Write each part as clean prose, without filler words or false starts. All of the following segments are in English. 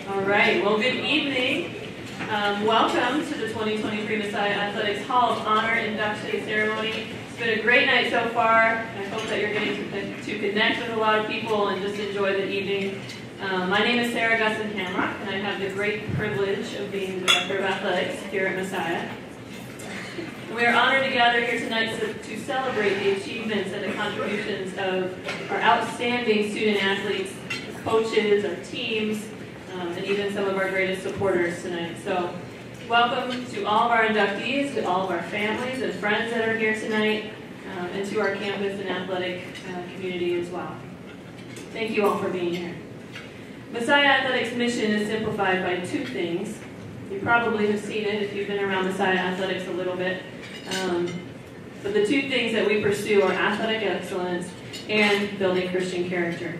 All right, well, good evening. Welcome to the 2023 Musau Athletics Hall of Honor induction ceremony. It's been a great night so far. I hope that you're getting to connect with a lot of people and just enjoy the evening. My name is Sarah Hamrock, and I have the great privilege of being the Director of Athletics here at Musau. We are honored to gather here tonight to celebrate the achievements and the contributions of our outstanding student athletes, coaches, our teams, and even some of our greatest supporters tonight. So welcome to all of our inductees, to all of our families and friends that are here tonight, and to our campus and athletic community as well. Thank you all for being here. Musau Athletics' mission is simplified by two things. You probably have seen it if you've been around Musau Athletics a little bit. But the two things that we pursue are athletic excellence and building Christian character.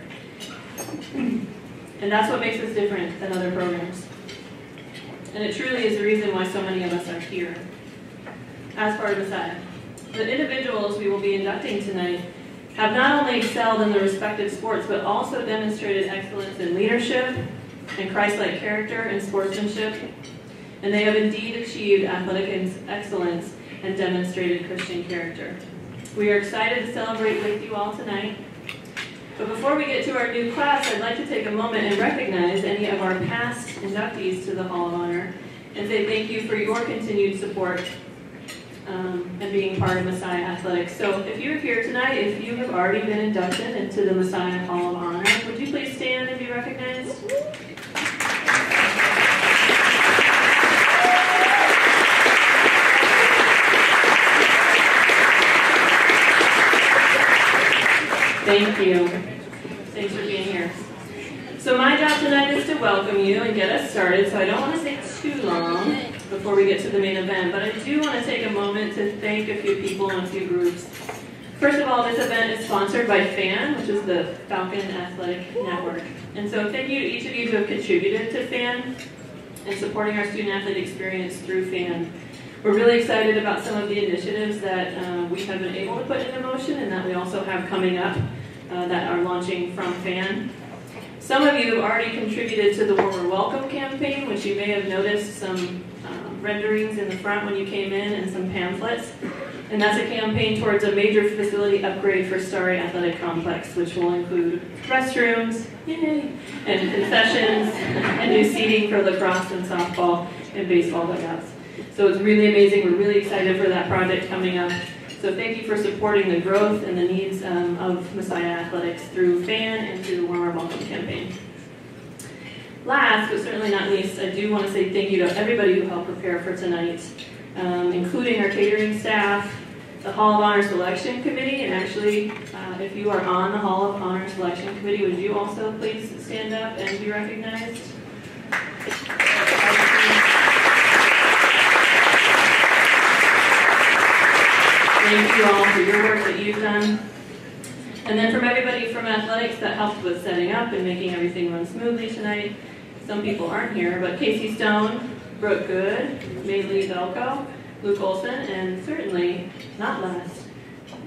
And that's what makes us different than other programs. And it truly is the reason why so many of us are here as part of Musau. The individuals we will be inducting tonight have not only excelled in their respective sports, but also demonstrated excellence in leadership and Christ-like character and sportsmanship. And they have indeed achieved athletic excellence and demonstrated Christian character. We are excited to celebrate with you all tonight. But before we get to our new class, I'd like to take a moment and recognize any of our past inductees to the Hall of Honor and say thank you for your continued support and being part of Musau Athletics. So if you're here tonight, if you have already been inducted into the Musau Hall of Honor, would you please stand and be recognized? Thank you. Thanks for being here. So my job tonight is to welcome you and get us started, so I don't want to stay too long before we get to the main event, but I do want to take a moment to thank a few people and a few groups. First of all, this event is sponsored by FAN, which is the Falcon Athletic Network. And so thank you to each of you who have contributed to FAN and supporting our student athlete experience through FAN. We're really excited about some of the initiatives that we have been able to put into motion and that we also have coming up that are launching from FAN. Some of you have already contributed to the Warmer Welcome campaign, which you may have noticed some renderings in the front when you came in and some pamphlets. And that's a campaign towards a major facility upgrade for Starry Athletic Complex, which will include restrooms, yay, and concessions, and new seating for lacrosse and softball and baseball dugouts. So it's really amazing. We're really excited for that project coming up. So thank you for supporting the growth and the needs of Musau Athletics through FAN and through the Warmer Welcome campaign. Last, but certainly not least, I do want to say thank you to everybody who helped prepare for tonight, including our catering staff, the Hall of Honor Selection Committee, and actually, if you are on the Hall of Honor Selection Committee, would you also please stand up and be recognized? Thank you all for your work that you've done. And then from everybody from athletics that helped with setting up and making everything run smoothly tonight. Some people aren't here, but Casey Stone, Brooke Good, Maylee Velko, Luke Olson, and certainly, not last,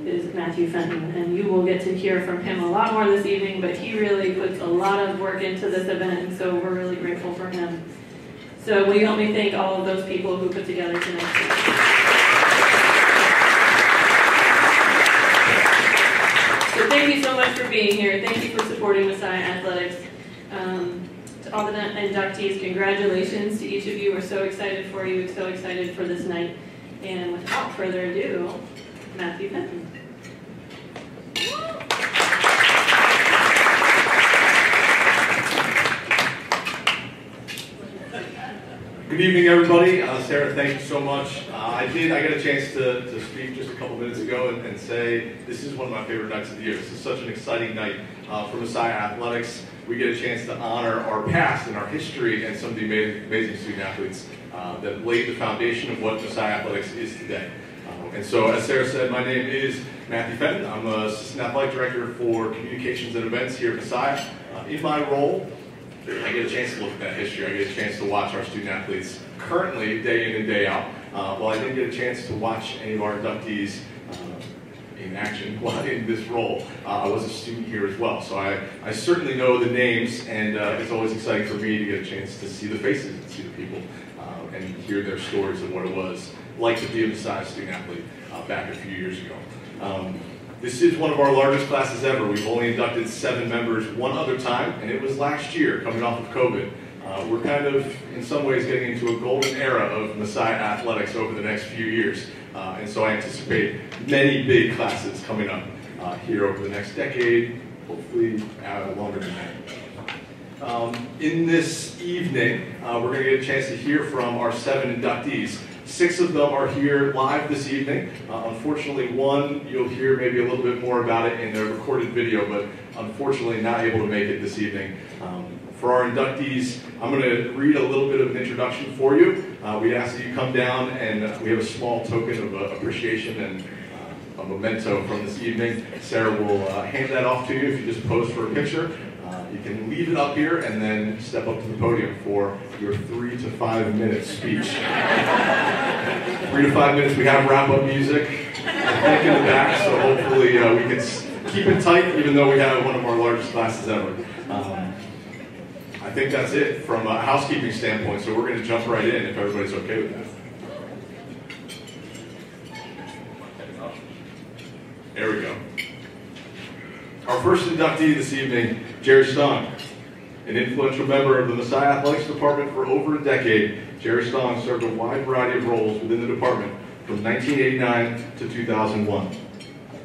is Matthew Fenton. And you will get to hear from him a lot more this evening, but he really puts a lot of work into this event, and so we're really grateful for him. So will you help me thank all of those people who put together tonight's So thank you so much for being here. Thank you for supporting Musau Athletics. To all the inductees, congratulations to each of you. We're so excited for you, so excited for this night. And without further ado, Matthew Fenton. Good evening, everybody. Sarah, thank you so much. I got a chance to speak just a couple minutes ago and say this is one of my favorite nights of the year. This is such an exciting night for Musau Athletics. We get a chance to honor our past and our history and some of the amazing student athletes that laid the foundation of what Musau Athletics is today. And so, as Sarah said, my name is Matthew Fenton. I'm an Assistant Athletic Director for Communications and Events here at Musau. In my role, I get a chance to look at that history. I get a chance to watch our student athletes currently, day in and day out. While I didn't get a chance to watch any of our inductees in action while in this role. I was a student here as well, so I certainly know the names, and it's always exciting for me to get a chance to see the faces and see the people and hear their stories of what it was like to be a Musau student athlete back a few years ago. This is one of our largest classes ever. We've only inducted 7 members one other time, and it was last year, coming off of COVID. We're kind of, in some ways, getting into a golden era of Musau athletics over the next few years. And so I anticipate many big classes coming up here over the next decade, hopefully longer than that. In this evening, we're going to get a chance to hear from our 7 inductees. 6 of them are here live this evening. Unfortunately, one, you'll hear maybe a little bit more about it in the recorded video, but unfortunately not able to make it this evening. For our inductees, I'm going to read a little bit of an introduction for you. We ask that you come down, and we have a small token of appreciation and a memento from this evening. Sarah will hand that off to you if you just pose for a picture. You can leave it up here and then step up to the podium for your 3 to 5 minute speech. 3 to 5 minutes, we have wrap-up music, I think, in the back, so hopefully we can keep it tight, even though we have one of our largest classes ever. I think that's it from a housekeeping standpoint, so we're going to jump right in if everybody's okay with that. There we go. Our first inductee this evening, Jerry Stonge. An influential member of the Musau Athletics Department for over a decade, Jerry Stonge served a wide variety of roles within the department from 1989 to 2001.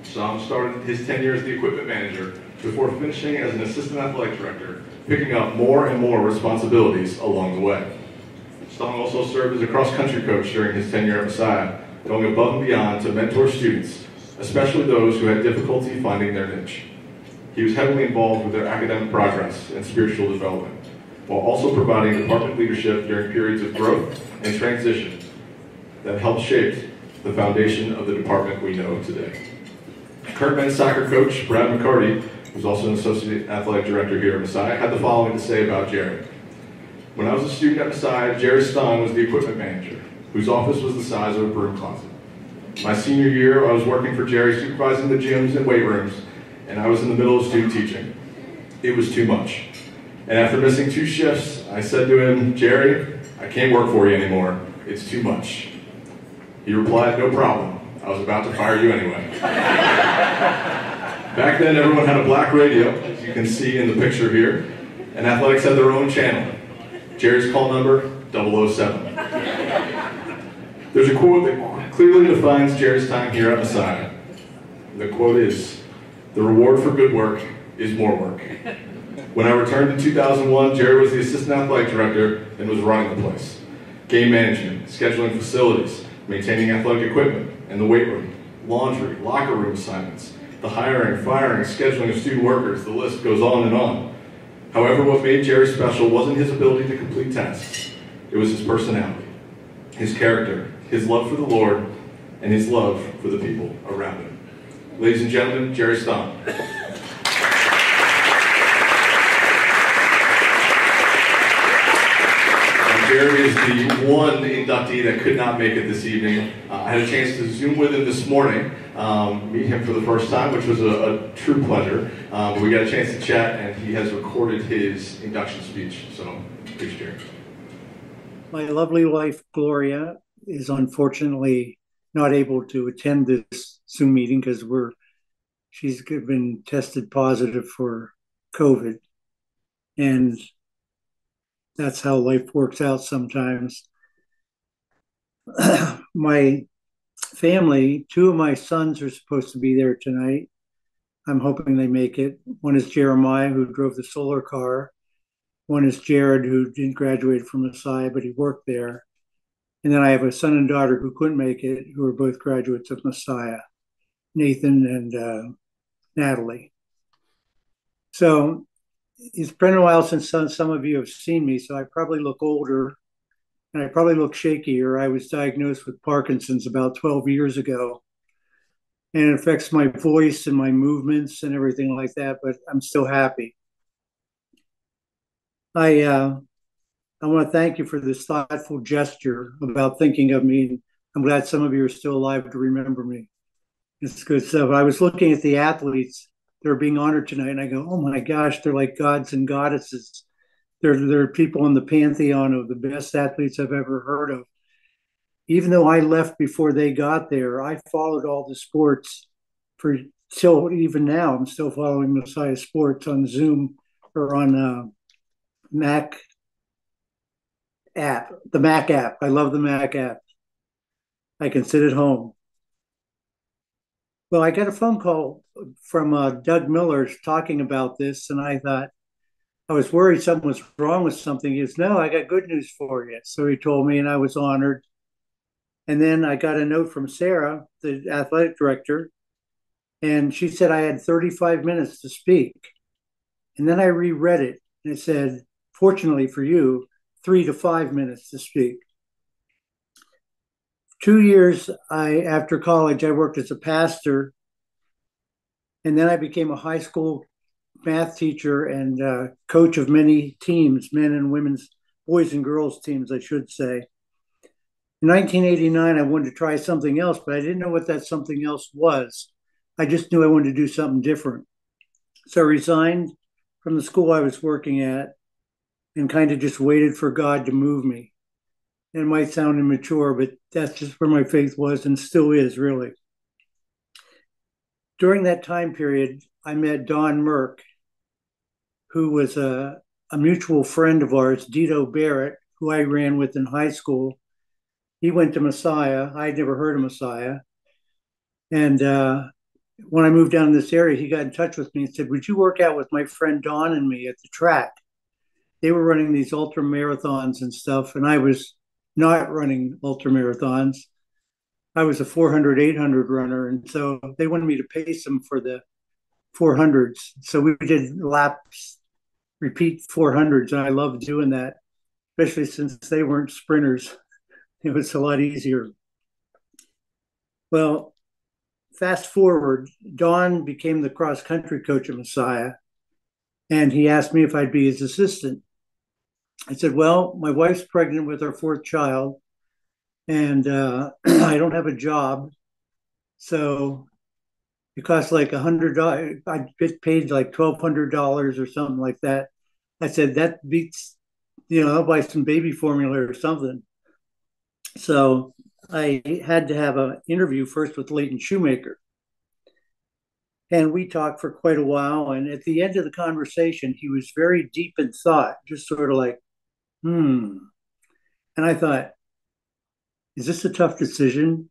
Stonge started his tenure as the equipment manager before finishing as an assistant athletic director, picking up more and more responsibilities along the way. Stonge also served as a cross-country coach during his tenure at Musau, going above and beyond to mentor students, especially those who had difficulty finding their niche. He was heavily involved with their academic progress and spiritual development, while also providing department leadership during periods of growth and transition that helped shape the foundation of the department we know today. Current men's soccer coach Brad McCarty, who's also an associate athletic director here at Musau, had the following to say about Jerry. When I was a student at Musau, Jerry Stonge was the equipment manager, whose office was the size of a broom closet. My senior year, I was working for Jerry, supervising the gyms and weight rooms, and I was in the middle of student teaching. It was too much. And after missing 2 shifts, I said to him, "Jerry, I can't work for you anymore. It's too much." He replied, "No problem. I was about to fire you anyway." Back then, everyone had a black radio, as you can see in the picture here, and athletics had their own channel. Jerry's call number, 007. There's a quote that clearly defines Jerry's time here at Musau. The quote is, "The reward for good work is more work." When I returned in 2001, Jerry was the assistant athletic director and was running the place. Game management, scheduling facilities, maintaining athletic equipment and the weight room, laundry, locker room assignments, the hiring, firing, scheduling of student workers, the list goes on and on. However, what made Jerry special wasn't his ability to complete tasks. It was his personality, his character, his love for the Lord, and his love for the people around him. Ladies and gentlemen, Jerry Stonge. Jerry is the one inductee that could not make it this evening. I had a chance to Zoom with him this morning, meet him for the first time, which was a true pleasure. We got a chance to chat, and he has recorded his induction speech. So, please, Jerry. My lovely wife, Gloria, is unfortunately not able to attend this Zoom meeting because she's been tested positive for COVID. And that's how life works out sometimes. My family, 2 of my sons are supposed to be there tonight. I'm hoping they make it. One is Jeremiah, who drove the solar car. One is Jared, who didn't graduate from Musau, but he worked there. And then I have a son and daughter who couldn't make it, who are both graduates of Musau, Nathan and Natalie. So it's been a while since some of you have seen me, so I probably look older and I probably look shakier. I was diagnosed with Parkinson's about 12 years ago, and it affects my voice and my movements and everything like that, but I'm still happy. I want to thank you for this thoughtful gesture about thinking of me. I'm glad some of you are still alive to remember me. It's good stuff. I was looking at the athletes that are being honored tonight, and I go, oh my gosh, they're like gods and goddesses. They're people in the pantheon of the best athletes I've ever heard of. Even though I left before they got there, I followed all the sports for till even now. I'm still following Messiah Sports on Zoom or on Mac app, the Mac app. I love the Mac app. I can sit at home. Well, I got a phone call from Doug Miller talking about this, and I thought I was worried something was wrong with something. He goes, "No, I got good news for you." So he told me, and I was honored. And then I got a note from Sarah, the athletic director, and she said I had 35 minutes to speak. And then I reread it, and it said, "Fortunately for you, 3 to 5 minutes to speak." 2 years after college, I worked as a pastor, and then I became a high school math teacher and coach of many teams, men and women's, boys and girls teams, I should say. In 1989, I wanted to try something else, but I didn't know what that something else was. I just knew I wanted to do something different. So I resigned from the school I was working at and kind of just waited for God to move me. It might sound immature, but that's just where my faith was and still is, really. During that time period, I met Don Merck, who was a mutual friend of ours, Dito Barrett, who I ran with in high school. He went to Messiah. I'd never heard of Messiah. And when I moved down to this area, he got in touch with me and said, "Would you work out with my friend Don and me at the track?" They were running these ultra marathons and stuff, and I was not running ultra marathons. I was a 400, 800 runner. And so they wanted me to pace them for the 400s. So we did laps, repeat 400s. And I loved doing that, especially since they weren't sprinters. It was a lot easier. Well, fast forward, Don became the cross country coach at Messiah. And he asked me if I'd be his assistant. I said, "Well, my wife's pregnant with our fourth child, and I don't have a job. So it costs like $100. I get paid like $1,200 or something like that." I said, "That beats, I'll buy some baby formula or something." So I had to have an interview first with Leighton Shoemaker. And we talked for quite a while. And at the end of the conversation, he was very deep in thought, just sort of like, And I thought, is this a tough decision?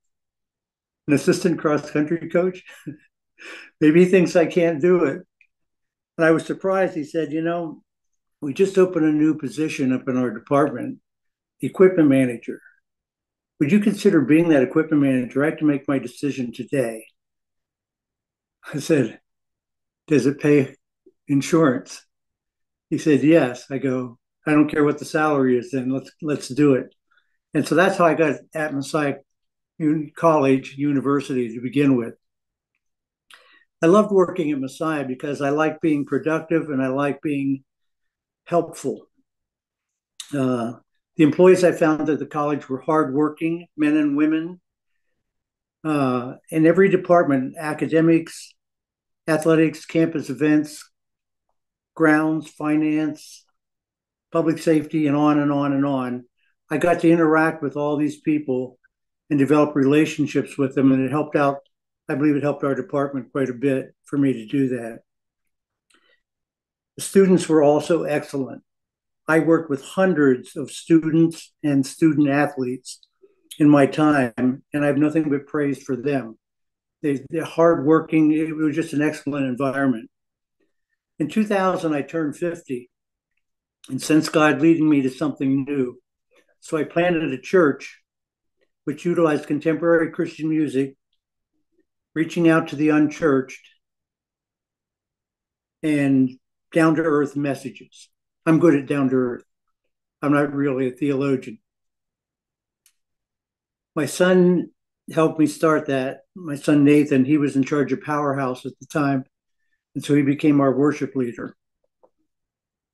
An assistant cross country coach? Maybe he thinks I can't do it. And I was surprised. He said, "We just opened a new position up in our department, equipment manager. Would you consider being that equipment manager? I have to make my decision today." I said, "Does it pay insurance?" He said, "Yes." I go, "I don't care what the salary is then. Let's do it." And so that's how I got at Messiah College, University to begin with. I loved working at Messiah because I like being productive and I like being helpful. The employees I found at the college were hardworking men and women. In every department, academics, athletics, campus events, grounds, finance, public safety, and on and on and on. I got to interact with all these people and develop relationships with them, and it helped out. I believe it helped our department quite a bit for me to do that. The students were also excellent. I worked with hundreds of students and student athletes in my time, and I have nothing but praise for them. They're hardworking. It was just an excellent environment. In 2000, I turned 50 and sensed God leading me to something new. So I planted a church which utilized contemporary Christian music, reaching out to the unchurched, and down to earth messages. I'm good at down to earth. I'm not really a theologian. My son helped me start that. My son Nathan, he was in charge of Powerhouse at the time. And so he became our worship leader.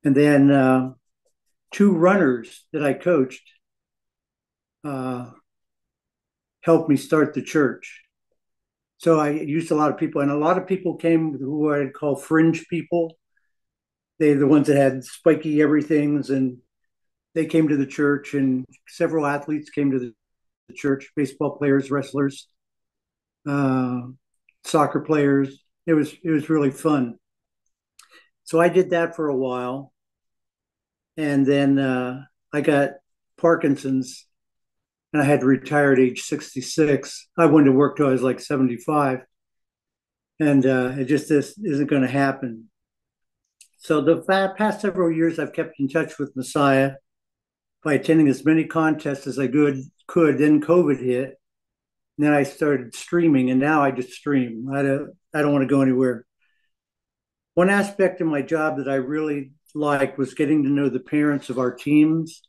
And then two runners that I coached helped me start the church. So I used a lot of people, and a lot of people came who I'd call fringe people. They're the ones that had spiky everythings, and they came to the church, and several athletes came to the church, baseball players, wrestlers, uh, soccer players. It was really fun. So I did that for a while, and then I got Parkinson's, and I had to retire at age 66. I wanted to work till I was like 75, and it just isn't going to happen. So the past several years, I've kept in touch with Messiah by attending as many contests as I could. Then COVID hit, and then I started streaming, and now I just stream. I don't want to go anywhere. One aspect of my job that I really liked was getting to know the parents of our teams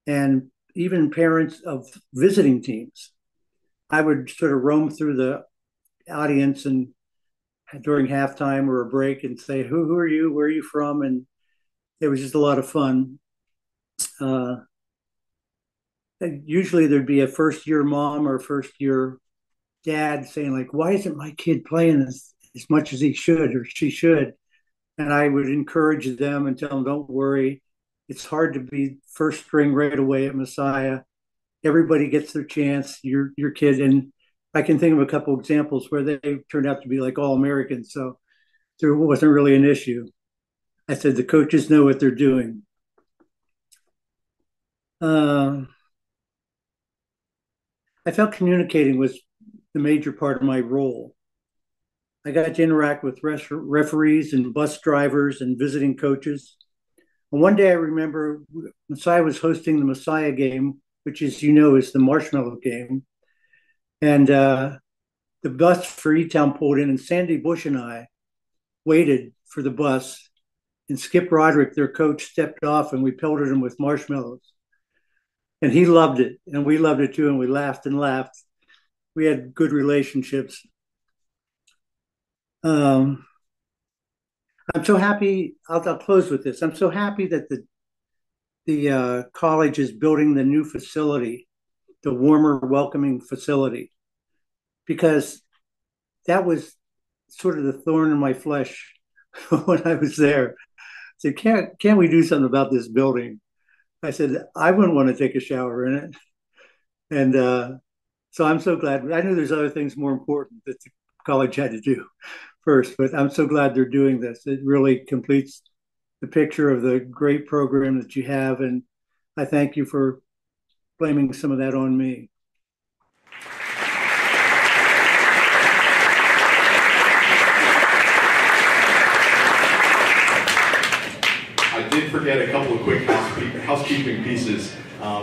and even parents of visiting teams. I would sort of roam through the audience and during halftime or a break and say, who are you? Where are you from? And it was just a lot of fun. Usually there'd be a first year mom or a first year dad saying like, why isn't my kid playing as much as he should or she should? And I would encourage them and tell them, don't worry. It's hard to be first string right away at Messiah. Everybody gets their chance. Your kid, and I can think of a couple of examples where they turned out to be like all Americans, so there wasn't really an issue. I said the coaches know what they're doing. I felt communicating was the major part of my role. I got to interact with referees and bus drivers and visiting coaches. And one day I remember Messiah was hosting the Messiah game, which is the marshmallow game. And the bus for E-Town pulled in, and Sandy Bush and I waited for the bus. And Skip Roderick, their coach, stepped off, and we pelted him with marshmallows. And he loved it, and we loved it too, and we laughed and laughed. We had good relationships. I'm so happy. I'll close with this. I'm so happy that the college is building the new facility, the warmer, welcoming facility, because that was sort of the thorn in my flesh when I was there. I said, can't we do something about this building? I said, I wouldn't want to take a shower in it. And so I'm so glad. I knew there's other things more important that the college had to do first, but I'm so glad they're doing this. It really completes the picture of the great program that you have. And I thank you for blaming some of that on me. I did forget a couple of quick housekeeping pieces.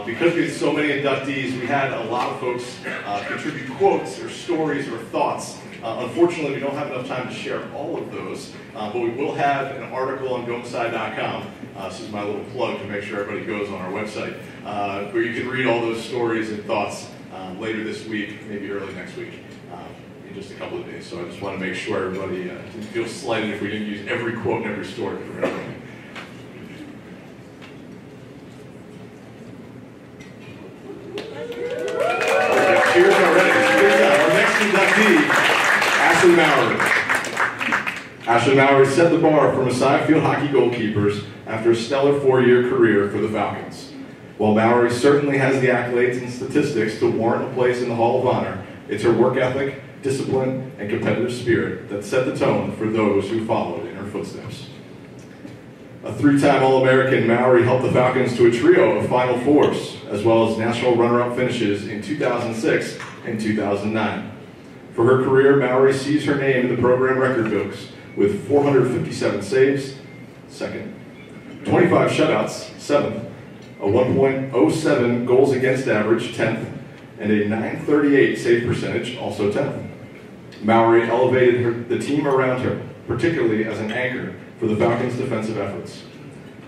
Because we had so many inductees, we had a lot of folks contribute quotes or stories or thoughts. Unfortunately, we don't have enough time to share all of those, but we will have an article on gomesai.com. This is my little plug to make sure everybody goes on our website, where you can read all those stories and thoughts later this week, maybe early next week, in just a couple of days. So I just want to make sure everybody didn't feel slighted if we didn't use every quote and every story for everything. Cheers already. Our next inductee, Ashley Mowery. Ashley Mowery set the bar for Messiah Field hockey goalkeepers after a stellar 4-year career for the Falcons. While Mowery certainly has the accolades and statistics to warrant a place in the Hall of Honor, it's her work ethic, discipline, and competitive spirit that set the tone for those who followed in her footsteps. A 3-time All-American, Mowery helped the Falcons to a trio of Final Fours, as well as national runner-up finishes in 2006 and 2009. For her career, Mowery sees her name in the program record books with 457 saves, 2nd, 25 shutouts, 7th, a 1.07 goals against average, 10th, and a .938 save percentage, also 10th. Mowery elevated the team around her, particularly as an anchor for the Falcons' defensive efforts.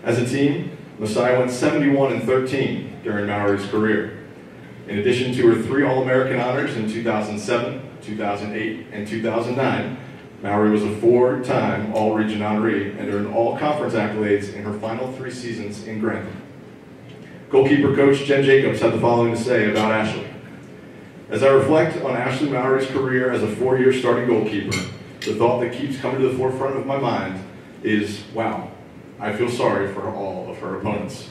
As a team, Messiah went 71-13 during Mowery's career. In addition to her 3 All-American honors in 2007, 2008, and 2009, Mowery was a 4-time All-Region honoree and earned all conference accolades in her final 3 seasons in Grantham. Goalkeeper coach Jen Jacobs had the following to say about Ashley. As I reflect on Ashley Mowery's career as a 4-year starting goalkeeper, the thought that keeps coming to the forefront of my mind is, wow, I feel sorry for all of her opponents.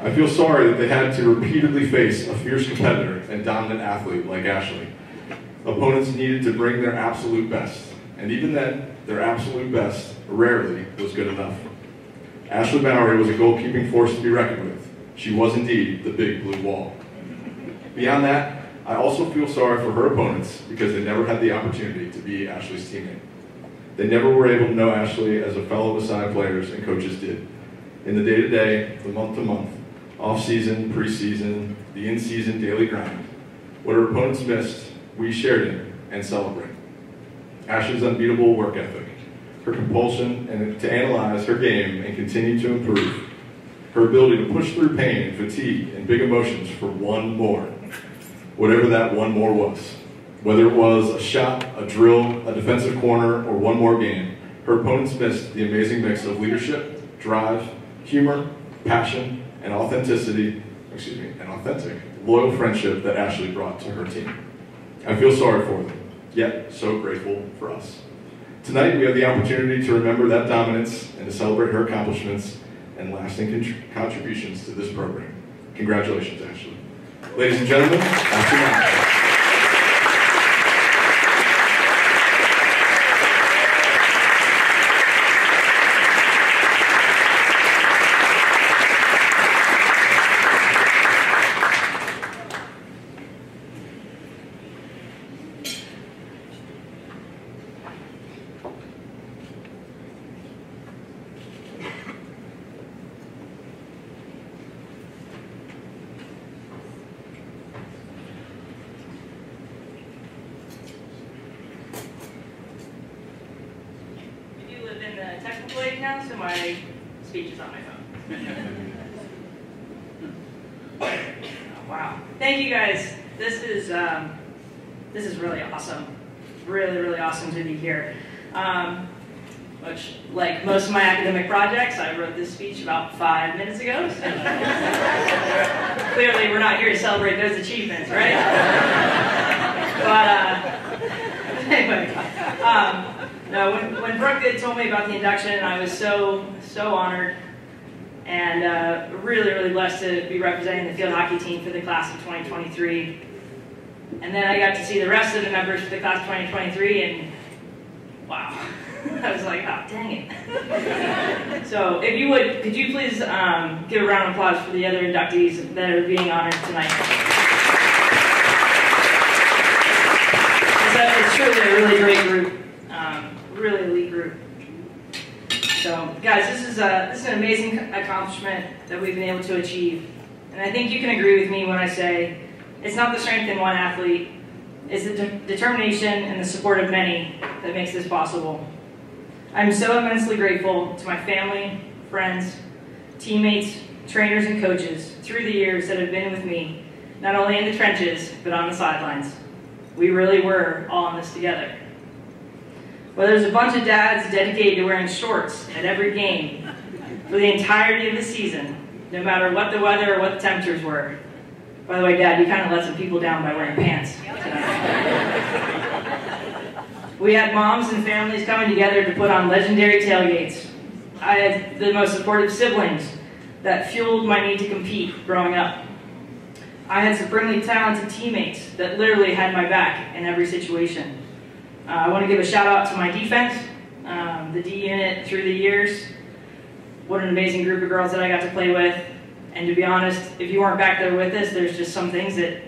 I feel sorry that they had to repeatedly face a fierce competitor and dominant athlete like Ashley. Opponents needed to bring their absolute best, and even then, their absolute best rarely was good enough. Ashley Mowery was a goalkeeping force to be reckoned with. She was indeed the big blue wall. Beyond that, I also feel sorry for her opponents because they never had the opportunity to be Ashley's teammate. They never were able to know Ashley as a fellow Musau players and coaches did. In the day-to-day, the month-to-month, off-season, pre-season, the in-season daily grind, what her opponents missed, we shared in and celebrate. Ashley's unbeatable work ethic, her compulsion and to analyze her game and continue to improve, her ability to push through pain and fatigue and big emotions for one more, whatever that one more was. Whether it was a shot, a drill, a defensive corner, or one more game, her opponents missed the amazing mix of leadership, drive, humor, passion, and authentic, loyal friendship that Ashley brought to her team. I feel sorry for them, yet so grateful for us. Tonight we have the opportunity to remember that dominance and to celebrate her accomplishments and lasting contributions to this program. Congratulations, Ashley. Ladies and gentlemen, Ashley Mowery. Technical aid now, so my speech is on my phone. Oh, wow. Thank you guys. This is really awesome. Really awesome to be here. Which, like most of my academic projects, I wrote this speech about 5 minutes ago. So clearly, we're not here to celebrate those achievements, right? But anyway. No, when Brooke told me about the induction, I was so honored and really blessed to be representing the field hockey team for the class of 2023. And then I got to see the rest of the members for the class of 2023, and wow, I was like, oh, dang it. So if you would, could you please give a round of applause for the other inductees that are being honored tonight. It's truly a really great group. Really elite group. So, guys, this is an amazing accomplishment that we've been able to achieve. And I think you can agree with me when I say it's not the strength in one athlete, it's the determination and the support of many that makes this possible. I'm so immensely grateful to my family, friends, teammates, trainers, and coaches through the years that have been with me, not only in the trenches, but on the sidelines. We really were all in this together. Whether there's a bunch of dads dedicated to wearing shorts at every game for the entirety of the season, no matter what the weather or what the temperatures were. By the way, Dad, you kind of let some people down by wearing pants tonight. We had moms and families coming together to put on legendary tailgates. I had the most supportive siblings that fueled my need to compete growing up. I had supremely talented teammates that literally had my back in every situation. I want to give a shout out to my defense, the D unit through the years. What an amazing group of girls that I got to play with. And to be honest, if you weren't back there with us, there's just some things that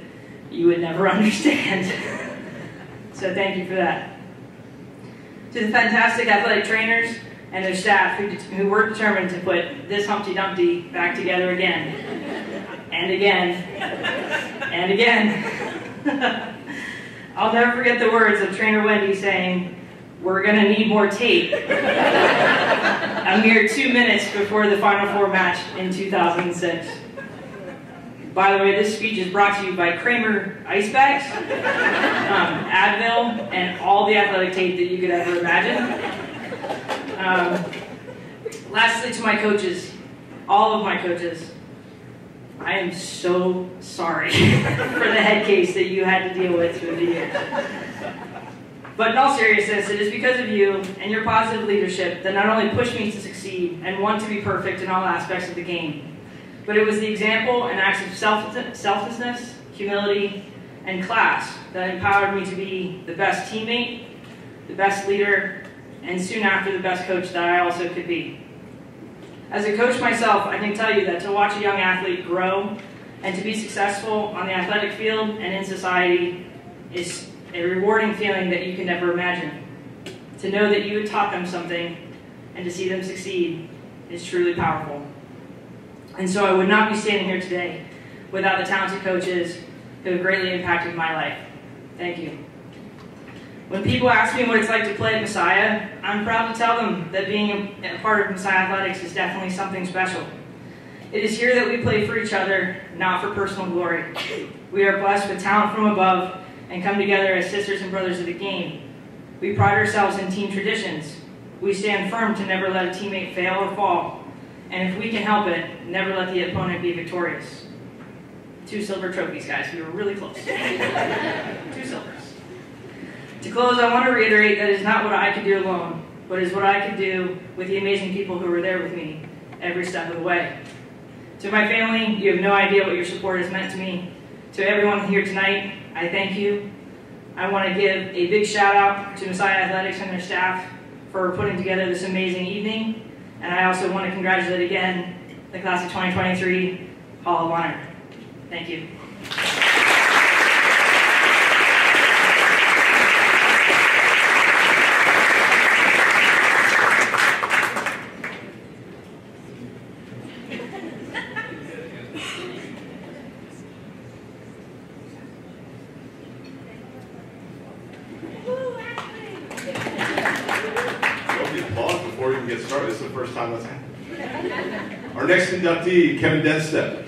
you would never understand. So thank you for that. To the fantastic athletic trainers and their staff who were determined to put this Humpty Dumpty back together again, and again, and again. I'll never forget the words of Trainer Wendy saying, "We're going to need more tape," a mere 2 minutes before the Final Four match in 2006. By the way, this speech is brought to you by Kramer Ice Bags, Advil, and all the athletic tape that you could ever imagine. Lastly, to my coaches, all of my coaches, I am so sorry for the head case that you had to deal with through the years. But in all seriousness, it is because of you and your positive leadership that not only pushed me to succeed and want to be perfect in all aspects of the game, but it was the example and acts of selflessness, humility, and class that empowered me to be the best teammate, the best leader, and soon after the best coach that I also could be. As a coach myself, I can tell you that to watch a young athlete grow and to be successful on the athletic field and in society is a rewarding feeling that you can never imagine. To know that you had taught them something and to see them succeed is truly powerful. And so I would not be standing here today without the talented coaches who have greatly impacted my life. Thank you. When people ask me what it's like to play at Musau, I'm proud to tell them that being a part of Musau Athletics is definitely something special. It is here that we play for each other, not for personal glory. We are blessed with talent from above and come together as sisters and brothers of the game. We pride ourselves in team traditions. We stand firm to never let a teammate fail or fall. And if we can help it, never let the opponent be victorious. 2 silver trophies, guys. We were really close. 2 silvers. To close, I want to reiterate that it is not what I could do alone, but is what I could do with the amazing people who were there with me every step of the way. To my family, you have no idea what your support has meant to me. To everyone here tonight, I thank you. I want to give a big shout out to Musau Athletics and their staff for putting together this amazing evening. And I also want to congratulate again the class of 2023 Hall of Honor. Thank you. Get started. This is the first time that's happened. Our next inductee, Kevin Dennstaedt.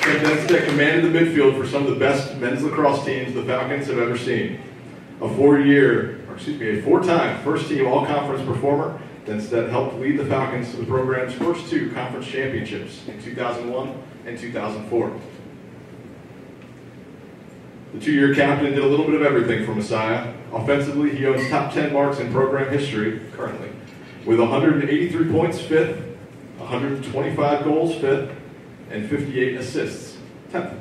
Kevin Dennstaedt commanded the midfield for some of the best men's lacrosse teams the Falcons have ever seen. A four-time first-team all-conference performer, Dennstaedt helped lead the Falcons to the program's first 2 conference championships in 2001 and 2004. The 2-year captain did a little bit of everything for Musau. Offensively, he owns top 10 marks in program history currently, with 183 points, 5th, 125 goals, 5th, and 58 assists, 10th.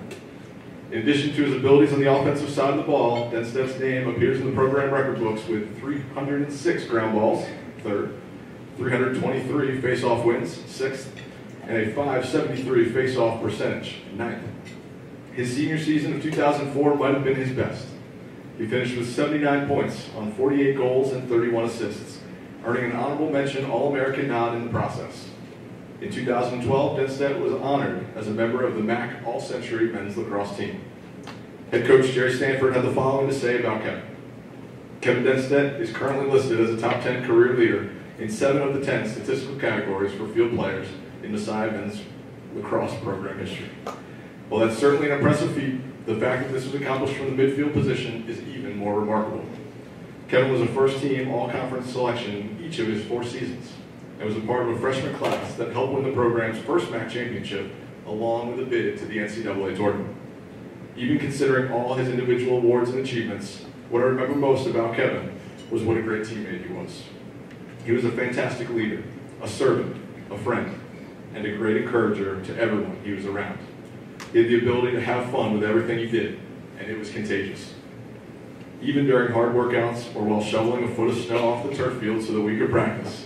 In addition to his abilities on the offensive side of the ball, Dennstaedt's name appears in the program record books with 306 ground balls, 3rd, 323 face-off wins, 6th, and a .573 face-off percentage, 9th. His senior season of 2004 might have been his best. He finished with 79 points on 48 goals and 31 assists, earning an honorable mention All-American nod in the process. In 2012, Dennstaedt was honored as a member of the MAC All-Century men's lacrosse team. Head coach Jerry Stonge had the following to say about Kevin. Kevin Dennstaedt is currently listed as a top 10 career leader in 7 of the 10 statistical categories for field players in Musau men's lacrosse program history. While that's certainly an impressive feat, the fact that this was accomplished from the midfield position is even more remarkable. Kevin was a first-team all-conference selection in each of his 4 seasons and was a part of a freshman class that helped win the program's first MAC championship along with a bid to the NCAA tournament. Even considering all his individual awards and achievements, what I remember most about Kevin was what a great teammate he was. He was a fantastic leader, a servant, a friend, and a great encourager to everyone he was around. He had the ability to have fun with everything he did, and it was contagious. Even during hard workouts or while shoveling a foot of snow off the turf field so that we could practice,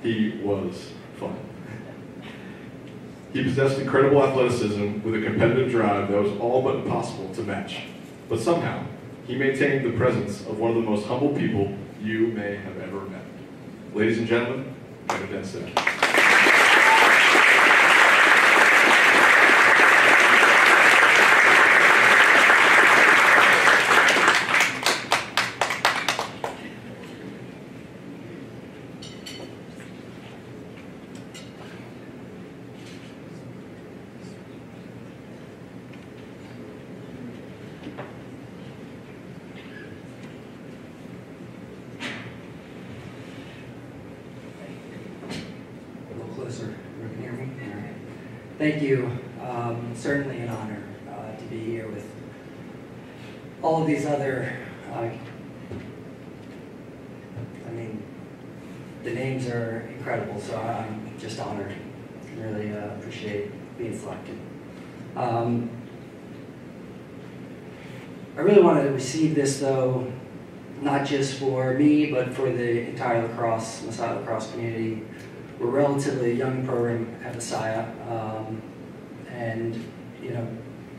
he was fun. He possessed incredible athleticism with a competitive drive that was all but impossible to match. But somehow, he maintained the presence of one of the most humble people you may have ever met. Ladies and gentlemen, Kevin Dennstaedt. Thank you. Certainly an honor to be here with all of these other, the names are incredible, so I'm just honored. Really appreciate being selected. I really want to receive this, though, not just for me, but for the entire Musau lacrosse community. We're a relatively young program at Musau, and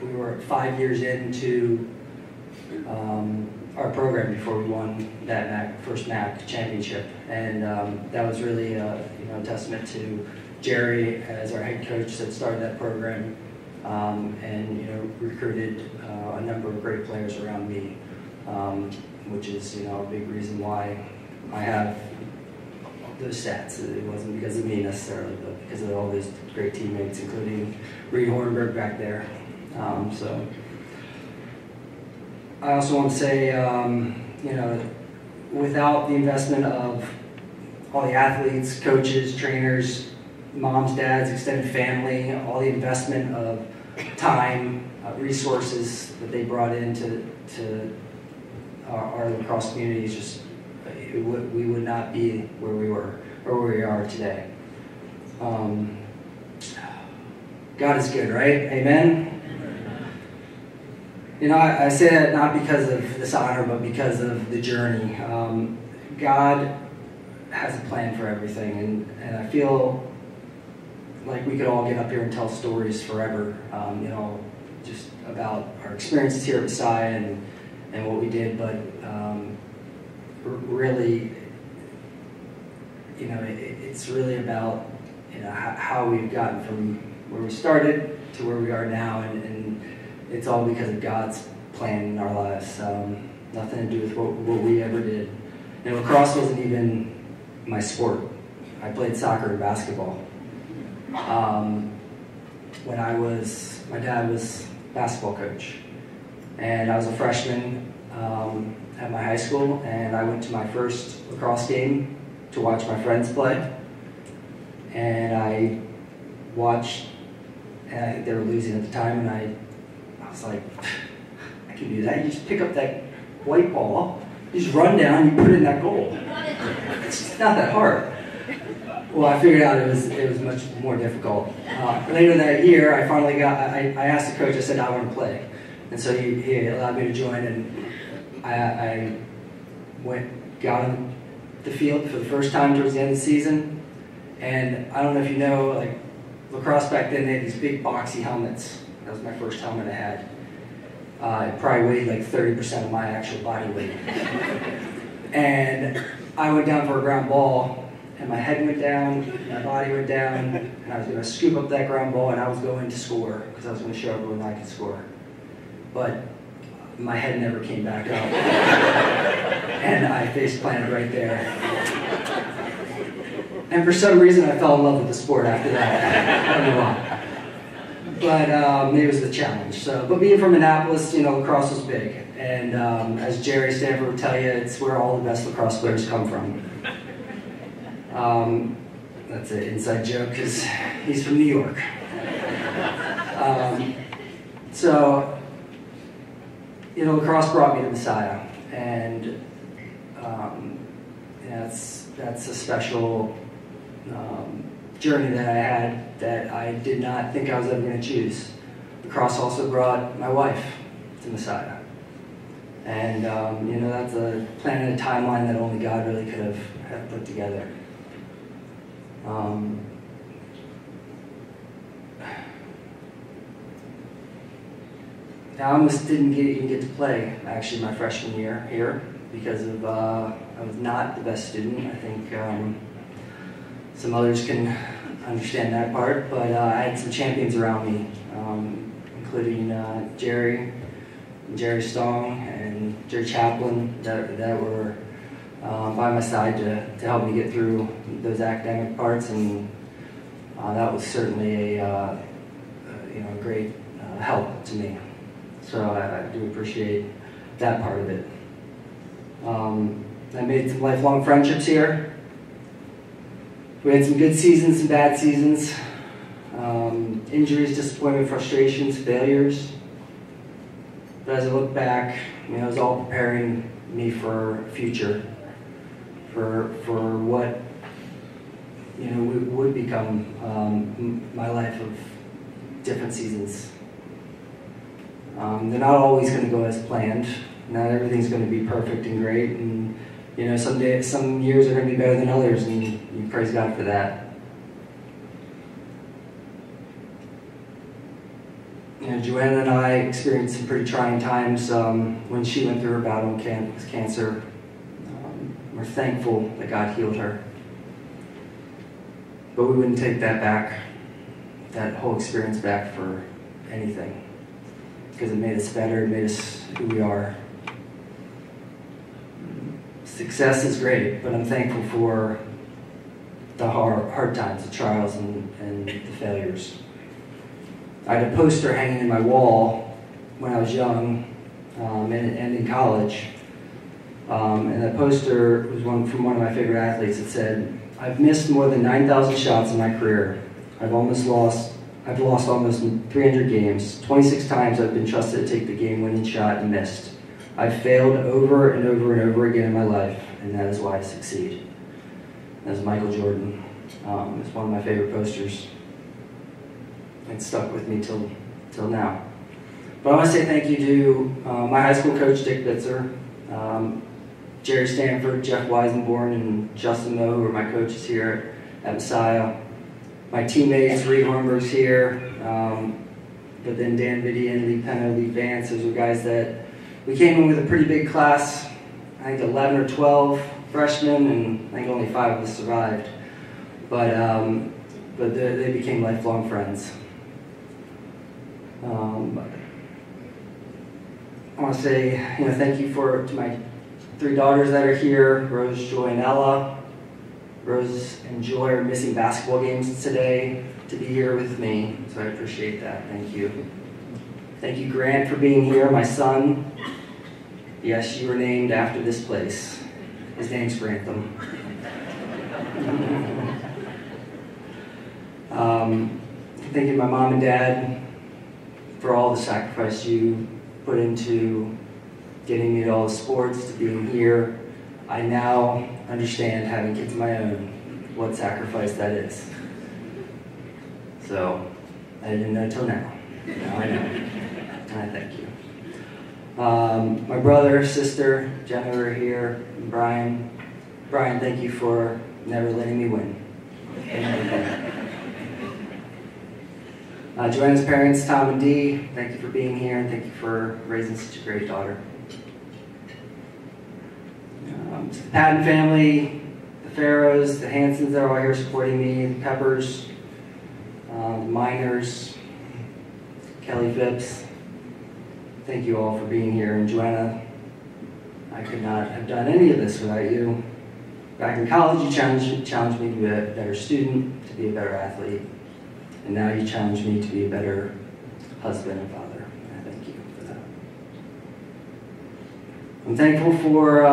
we were 5 years into our program before we won that first MAC championship, and that was really a testament to Jerry as our head coach that started that program, and recruited a number of great players around me, which is a big reason why I have those stats. It wasn't because of me necessarily, but because of all those great teammates, including Reed Hornberg back there. So I also want to say, without the investment of all the athletes, coaches, trainers, moms, dads, extended family, all the investment of time, resources that they brought into our lacrosse community, is just we would not be where we were or where we are today. God is good, right? Amen? I say that not because of this honor, but because of the journey. God has a plan for everything, and I feel like we could all get up here and tell stories forever, just about our experiences here at Musau and what we did, but really, it's really about how we've gotten from where we started to where we are now, and it's all because of God's plan in our lives. Nothing to do with what we ever did. And lacrosse wasn't even my sport. I played soccer and basketball. When my dad was basketball coach, and I was a freshman at my high school, and I went to my first lacrosse game to watch my friends play, and I watched, and I think they were losing at the time, and I was like, I can do that. You just pick up that white ball, you just run down, you put it in that goal. It's not that hard. Well, I figured out it was much more difficult. Later that year, I finally I asked the coach, I said, I want to play. And so he allowed me to join, and I got on the field for the first time towards the end of the season. And I don't know if you know, like, lacrosse back then, they had these big boxy helmets. That was my first helmet I had. It probably weighed like 30% of my actual body weight. And I went down for a ground ball, and my head went down, my body went down, and I was going to scoop up that ground ball, and I was going to score, because I was going to show everyone I could score. But my head never came back up, and I face planted right there. And for some reason, I fell in love with the sport after that. I don't know why. But it was the challenge. So, but being from Annapolis, lacrosse was big. And as Jerry Stonge would tell you, it's where all the best lacrosse players come from. That's an inside joke because he's from New York. Lacrosse brought me to Musau, and that's a special journey that I had that I did not think I was ever going to choose. Lacrosse also brought my wife to Musau, and that's a plan and a timeline that only God really could have put together. Now, I almost didn't even get to play, actually, my freshman year here because of I was not the best student. I think some others can understand that part, but I had some champions around me, including Jerry Stonge and Jerry Chaplin that were by my side to help me get through those academic parts, and that was certainly a great help to me. So I do appreciate that part of it. I made some lifelong friendships here. We had some good seasons, some bad seasons. injuries, disappointment, frustrations, failures. But as I look back, it was all preparing me for a future, for what would become my life of different seasons. They're not always going to go as planned. Not everything's going to be perfect and great, and some years are going to be better than others, and you praise God for that. Joanna and I experienced some pretty trying times when she went through her battle with cancer. We're thankful that God healed her. But we wouldn't take that whole experience back for anything. Because it made us better, it made us who we are. Success is great, but I'm thankful for the hard times, the trials, and the failures. I had a poster hanging in my wall when I was young and in college. And that poster was from one of my favorite athletes. It said, "I've missed more than 9,000 shots in my career. I've lost almost 300 games. 26 times I've been trusted to take the game-winning shot and missed. I've failed over and over and over again in my life, and that is why I succeed." That's Michael Jordan. It's one of my favorite posters. It stuck with me till now. But I want to say thank you to my high school coach, Dick Bitzer, Jerry Stanford, Jeff Weisenborn, and Justin Moe, who are my coaches here at Musau. My teammates, Reed Hornberg's here, but then Dan Vidian, Lee Penno, Lee Vance, those were guys that we came in with a pretty big class. I think 11 or 12 freshmen, and I think only 5 of us survived. But they became lifelong friends. I want to say, thank you to my 3 daughters that are here, Rose, Joy, and Ella. Rose and Joy are missing basketball games today to be here with me, so I appreciate that. Thank you. Thank you, Grant, for being here, my son. Yes, you were named after this place. His name's Grantham. Thank you, my mom and dad, for all the sacrifice you put into getting me to all the sports, to being here. I now understand, having kids of my own, what sacrifice that is. So, I didn't know until now. Now I know. And I thank you. My brother, sister, Jenna are here, and Brian. Brian, thank you for never letting me win. Joanna's parents, Tom and Dee, thank you for being here, and thank you for raising such a great daughter. To the Patton family, the Farrows, the Hansons, they're all here supporting me, the Peppers, the Miners, Kelly Phipps. Thank you all for being here. And Joanna, I could not have done any of this without you. Back in college, you challenged me to be a better student, to be a better athlete. And now you challenge me to be a better husband and father. And I thank you for that. I'm thankful for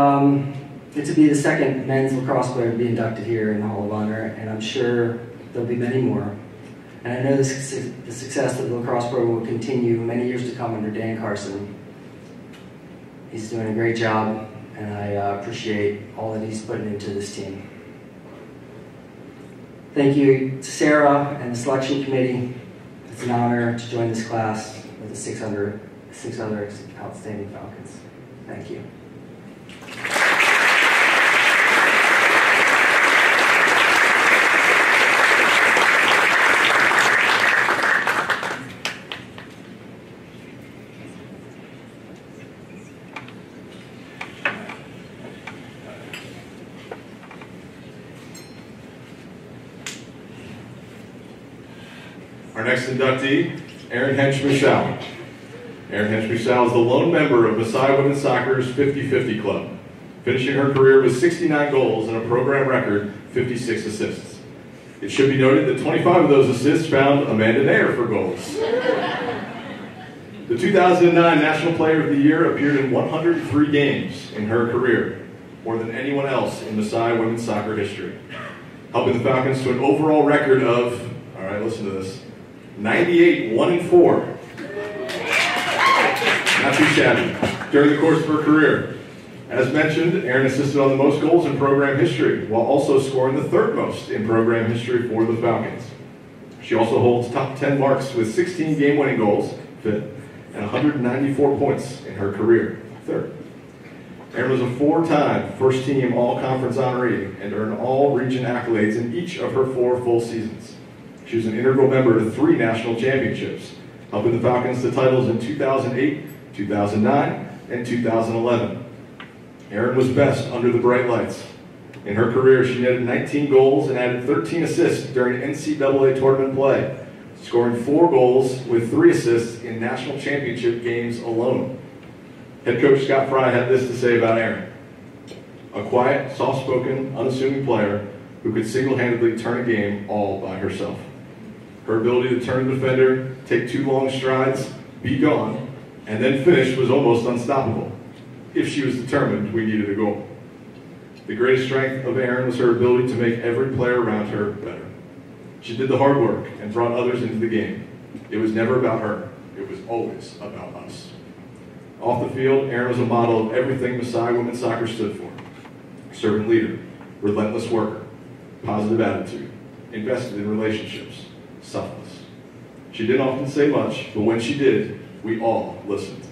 it to be the second men's lacrosse player to be inducted here in the Hall of Honor, and I'm sure there'll be many more. And I know the success of the lacrosse program will continue many years to come under Dan Carson. He's doing a great job, and I appreciate all that he's putting into this team. Thank you to Sarah and the selection committee. It's an honor to join this class with the 6 other outstanding Falcons. Thank you. Our next inductee, Erin Hench Musau. Erin Hench Musau is the lone member of Musau Women's Soccer's 50-50 Club, finishing her career with 69 goals and a program record 56 assists. It should be noted that 25 of those assists found Amanda Naeher for goals. The 2009 National Player of the Year appeared in 103 games in her career, more than anyone else in Musau women's soccer history, helping the Falcons to an overall record of, all right, listen to this, 98, 1-4. Not too shabby. During the course of her career, as mentioned, Erin assisted on the most goals in program history, while also scoring the third most in program history for the Falcons. She also holds top 10 marks with 16 game-winning goals, 5th, and 194 points in her career, 3rd. Erin was a 4-time first-team all-conference honoree and earned all-region accolades in each of her 4 full seasons. She was an integral member to 3 national championships, helping the Falcons to titles in 2008, 2009, and 2011. Erin was best under the bright lights. In her career, she netted 19 goals and added 13 assists during NCAA tournament play, scoring 4 goals with 3 assists in national championship games alone. Head coach Scott Fry had this to say about Erin: a quiet, soft-spoken, unassuming player who could single-handedly turn a game all by herself. Her ability to turn a defender, take 2 long strides, be gone, and then finish was almost unstoppable. If she was determined, we needed a goal. The greatest strength of Erin was her ability to make every player around her better. She did the hard work and brought others into the game. It was never about her. It was always about us. Off the field, Erin was a model of everything Musau women's soccer stood for. Servant leader, relentless worker, positive attitude, invested in relationships, selfless. She didn't often say much, but when she did, we all listened.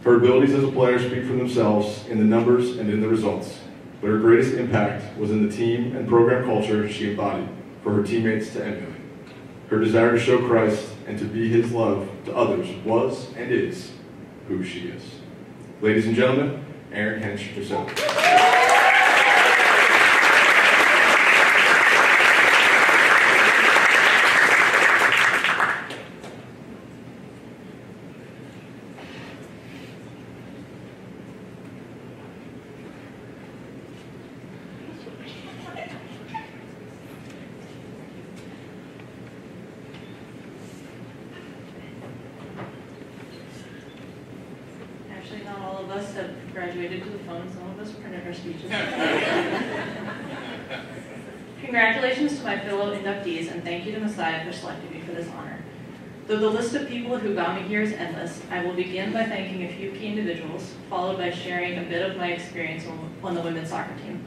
Her abilities as a player speak for themselves in the numbers and in the results, but her greatest impact was in the team and program culture she embodied for her teammates to emulate. Her desire to show Christ and to be his love to others was and is who she is. Ladies and gentlemen, Erin Hench herself. Not all of us have graduated to the phone. Some of us printed our speeches. Congratulations to my fellow inductees, and thank you to Musau for selecting me for this honor. Though the list of people who got me here is endless, I will begin by thanking a few key individuals, followed by sharing a bit of my experience on the women's soccer team.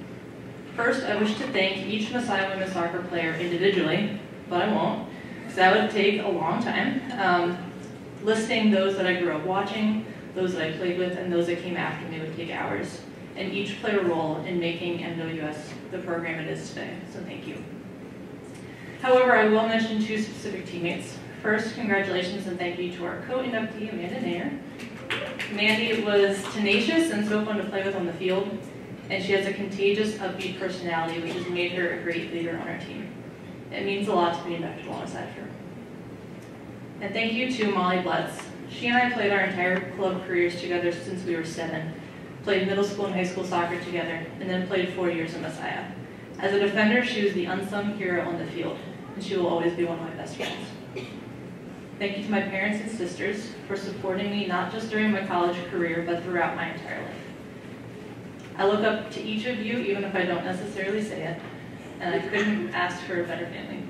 First, I wish to thank each Musau women's soccer player individually, but I won't, because that would take a long time. Listing those that I grew up watching, those that I played with, and those that came after me would take hours, and each played a role in making MWS the program it is today, so thank you. However, I will mention 2 specific teammates. First, congratulations and thank you to our co-inductee, Amanda Naeher. Mandy was tenacious and so fun to play with on the field, and she has a contagious, upbeat personality, which has made her a great leader on our team. It means a lot to be inducted alongside her. And thank you to Molly Blutz. She and I played our entire club careers together since we were 7, played middle school and high school soccer together, and then played 4 years in Musau. As a defender, she was the unsung hero on the field, and she will always be one of my best friends. Thank you to my parents and sisters for supporting me not just during my college career, but throughout my entire life. I look up to each of you, even if I don't necessarily say it, and I couldn't ask for a better family.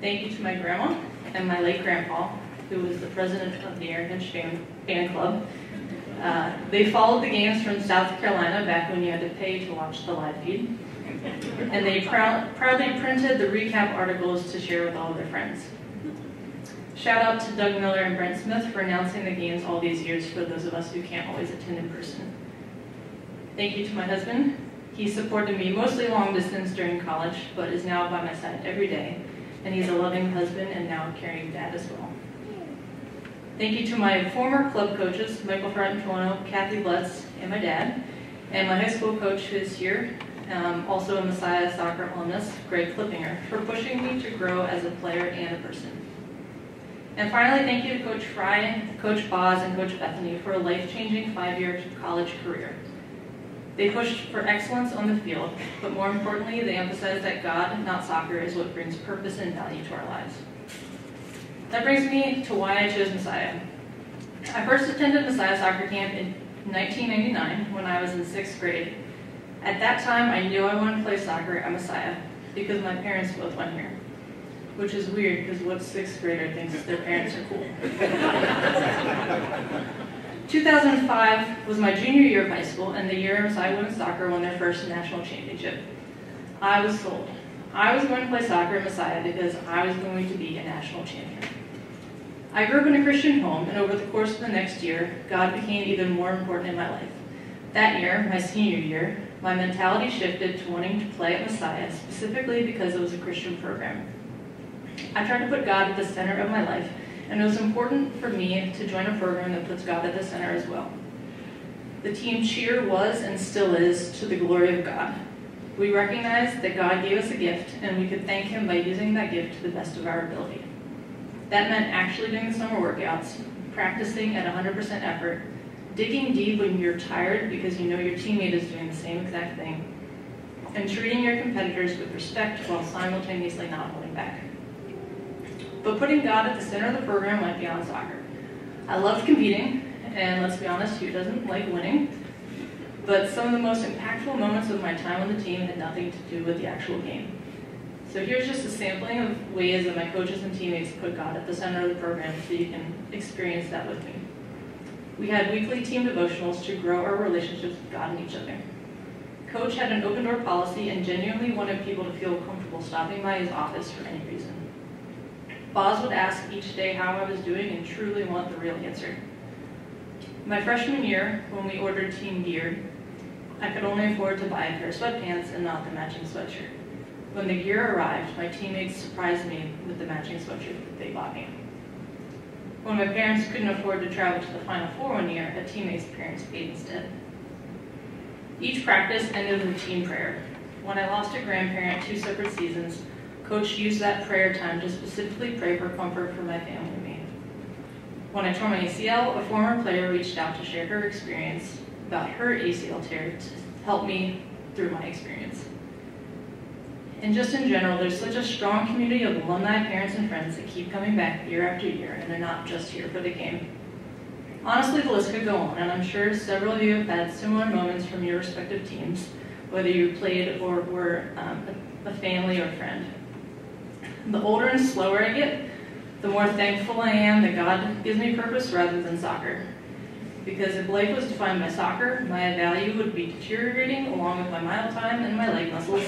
Thank you to my grandma and my late grandpa, who was the president of the Erin Hench fan club. They followed the games from South Carolina back when you had to pay to watch the live feed. And they proudly printed the recap articles to share with all of their friends. Shout out to Doug Miller and Brent Smith for announcing the games all these years for those of us who can't always attend in person. Thank you to my husband. He supported me mostly long distance during college, but is now by my side every day. And he's a loving husband and now a caring dad as well. Thank you to my former club coaches, Michael Fratantuono, Kathy Blutz, and my dad, and my high school coach who is here, also a Musau soccer alumnus, Greg Klippinger, for pushing me to grow as a player and a person. And finally, thank you to Coach Fry, Coach Boz, and Coach Bethany for a life-changing 5-year college career. They pushed for excellence on the field, but more importantly, they emphasized that God, not soccer, is what brings purpose and value to our lives. That brings me to why I chose Musau. I first attended Musau soccer camp in 1999 when I was in 6th grade. At that time, I knew I wanted to play soccer at Musau because my parents both went here. which is weird because what sixth grader thinks their parents are cool? 2005 was my junior year of high school and the year Musau women's soccer won their first national championship. I was sold. I was going to play soccer at Musau because I was going to be a national champion. I grew up in a Christian home, and over the course of the next year, God became even more important in my life. That year, my senior year, my mentality shifted to wanting to play at Musau, specifically because it was a Christian program. I tried to put God at the center of my life, and it was important for me to join a program that puts God at the center as well. The team cheer was and still is to the glory of God. We recognized that God gave us a gift, and we could thank Him by using that gift to the best of our ability. That meant actually doing the summer workouts, practicing at 100% effort, digging deep when you're tired because you know your teammate is doing the same exact thing, and treating your competitors with respect while simultaneously not holding back. But putting God at the center of the program went beyond soccer. I loved competing, and let's be honest, who doesn't like winning? But some of the most impactful moments of my time on the team had nothing to do with the actual game. So here's just a sampling of ways that my coaches and teammates put God at the center of the program so you can experience that with me. We had weekly team devotionals to grow our relationships with God and each other. Coach had an open door policy and genuinely wanted people to feel comfortable stopping by his office for any reason. Boz would ask each day how I was doing and truly want the real answer. My freshman year, when we ordered team gear, I could only afford to buy a pair of sweatpants and not the matching sweatshirt. When the gear arrived, my teammates surprised me with the matching sweatshirt that they bought me. When my parents couldn't afford to travel to the Final Four one year, a teammate's parents paid instead. Each practice ended with a team prayer. When I lost a grandparent 2 separate seasons, Coach used that prayer time to specifically pray for comfort for my family and me. When I tore my ACL, a former player reached out to share her experience about her ACL tear to help me through my experience. And just in general, there's such a strong community of alumni, parents, and friends that keep coming back year after year, and they're not just here for the game. Honestly, the list could go on, and I'm sure several of you have had similar moments from your respective teams, whether you played or were a family or friend. The older and slower I get, the more thankful I am that God gives me purpose rather than soccer. Because if life was defined by soccer, my value would be deteriorating along with my mile time and my leg muscles.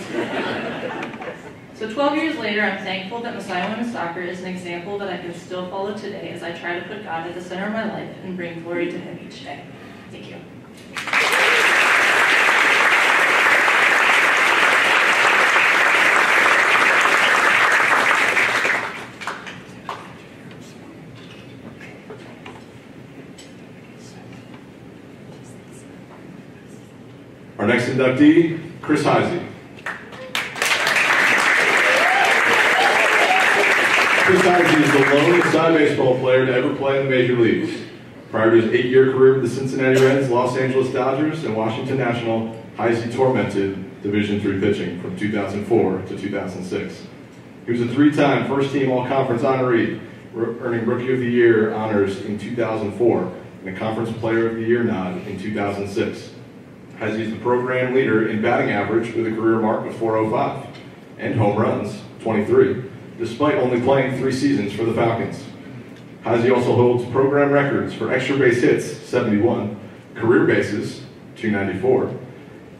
So 12 years later, I'm thankful that Musau Women's Soccer is an example that I can still follow today as I try to put God at the center of my life and bring glory to Him each day. Thank you. Our next inductee, Heisey. Heisey is the lone Musau baseball player to ever play in the major leagues. Prior to his 8-year career with the Cincinnati Reds, Los Angeles Dodgers, and Washington National, Heisey tormented Division III pitching from 2004 to 2006. He was a 3-time first-team All-Conference honoree, earning Rookie of the Year honors in 2004 and a Conference Player of the Year nod in 2006. Heisey is the program leader in batting average with a career mark of .405 and home runs, 23, despite only playing 3 seasons for the Falcons. Heisey also holds program records for extra base hits, 71, career bases, 294.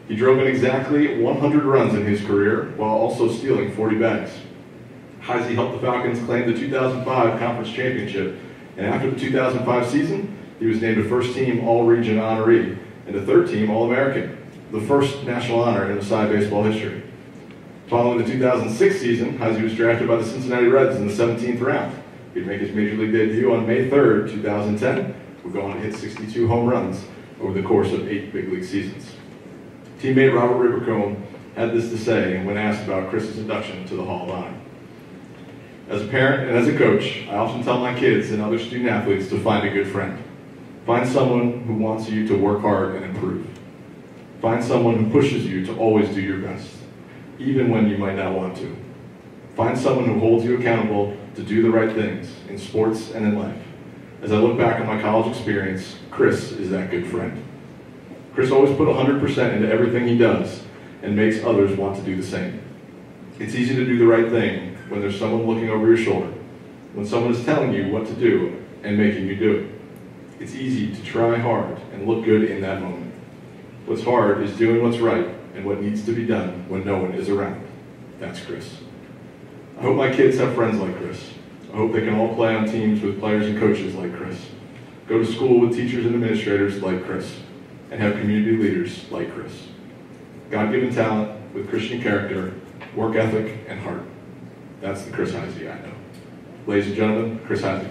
He drove in exactly 100 runs in his career while also stealing 40 bags. Heisey helped the Falcons claim the 2005 Conference Championship, and after the 2005 season, he was named a first-team All-Region honoree and a 3rd-team All-American, the first national honor in Musau baseball history. Following the 2006 season, Heisey was drafted by the Cincinnati Reds in the 17th round. He'd make his major league debut on May 3rd, 2010, would go on to hit 62 home runs over the course of 8 big league seasons. Teammate Robert Rippercombe had this to say when asked about Chris's induction to the Hall of Honor. As a parent and as a coach, I often tell my kids and other student athletes to find a good friend. Find someone who wants you to work hard and improve. Find someone who pushes you to always do your best, even when you might not want to. Find someone who holds you accountable to do the right things in sports and in life. As I look back on my college experience, Chris is that good friend. Chris always put 100% into everything he does and makes others want to do the same. It's easy to do the right thing when there's someone looking over your shoulder, when someone is telling you what to do and making you do it. It's easy to try hard and look good in that moment. What's hard is doing what's right and what needs to be done when no one is around. That's Chris. I hope my kids have friends like Chris. I hope they can all play on teams with players and coaches like Chris, go to school with teachers and administrators like Chris, and have community leaders like Chris. God-given talent with Christian character, work ethic, and heart. That's the Chris Heisey I know. Ladies and gentlemen, Chris Heisey.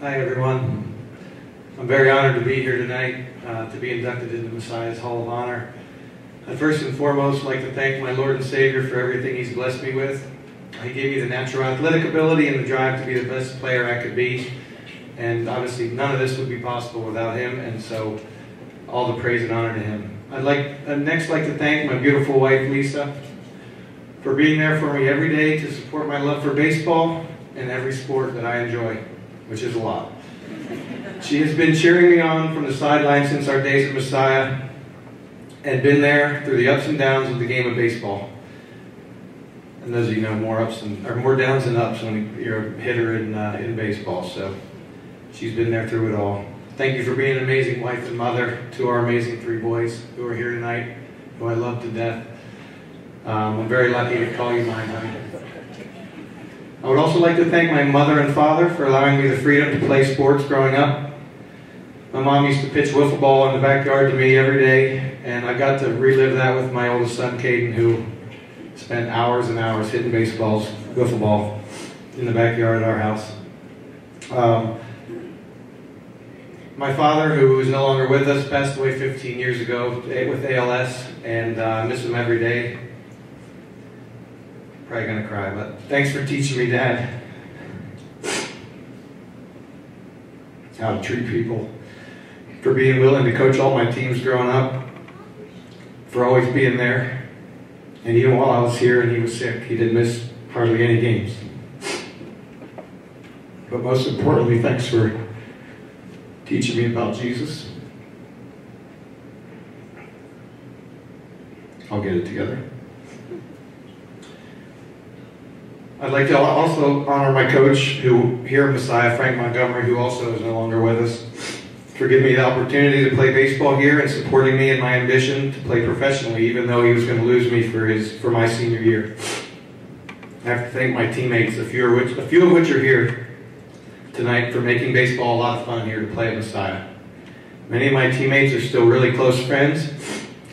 Hi everyone. I'm very honored to be here tonight, to be inducted into Messiah's Hall of Honor. I'd first and foremost like to thank my Lord and Savior for everything He's blessed me with. He gave me the natural athletic ability and the drive to be the best player I could be. And obviously none of this would be possible without Him, and so all the praise and honor to Him. I'd next like to thank my beautiful wife Lisa for being there for me every day to support my love for baseball and every sport that I enjoy, which is a lot. She has been cheering me on from the sideline since our days at Messiah and been there through the ups and downs of the game of baseball. And those of you know, more downs than ups when you're a hitter in baseball. So she's been there through it all. Thank you for being an amazing wife and mother to our amazing 3 boys who are here tonight, who I love to death. I'm very lucky to call you mine, honey. I would also like to thank my mother and father for allowing me the freedom to play sports growing up. My mom used to pitch wiffle ball in the backyard to me every day, and I got to relive that with my oldest son, Caden, who spent hours and hours hitting wiffle ball in the backyard at our house. My father, who is no longer with us, passed away 15 years ago with ALS, and I miss him every day. Probably gonna cry, but thanks for teaching me, Dad, how to treat people, for being willing to coach all my teams growing up, for always being there. And even while I was here and he was sick, he didn't miss hardly any games. But most importantly, thanks for teaching me about Jesus. I'll get it together. I'd like to also honor my coach here at Messiah, Frank Montgomery, who also is no longer with us, for giving me the opportunity to play baseball here and supporting me in my ambition to play professionally, even though he was going to lose me for my senior year. I have to thank my teammates, a few of which are here tonight, for making baseball a lot of fun here to play at Messiah. Many of my teammates are still really close friends.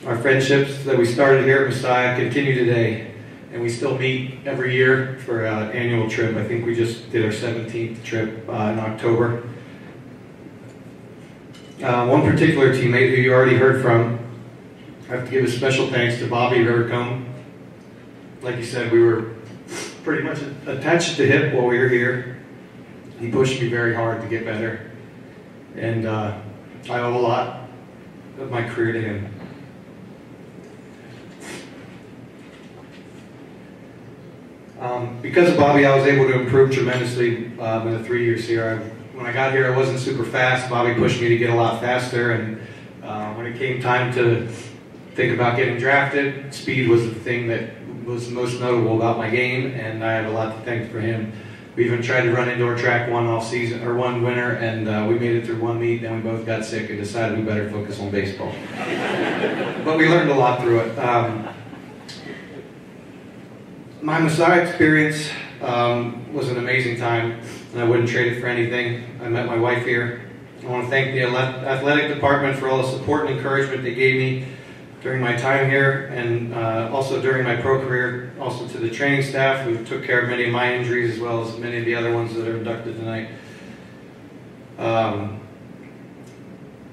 Our friendships that we started here at Messiah continue today. And we still meet every year for an annual trip. I think we just did our 17th trip in October. One particular teammate who you already heard from, I have to give a special thanks to Bobby Rivercombe. Like you said, we were pretty much attached to hip while we were here. He pushed me very hard to get better. And I owe a lot of my career to him. Because of Bobby, I was able to improve tremendously in the 3 years here. When I got here, I wasn't super fast. Bobby pushed me to get a lot faster, and when it came time to think about getting drafted, speed was the thing that was most notable about my game, and I have a lot to thank for him. We even tried to run indoor track one winter, and we made it through one meet, then we both got sick and decided we better focus on baseball. But we learned a lot through it. My Messiah experience was an amazing time, and I wouldn't trade it for anything. I met my wife here. I want to thank the athletic department for all the support and encouragement they gave me during my time here, and also during my pro career, also to the training staff who took care of many of my injuries as well as many of the other ones that are inducted tonight.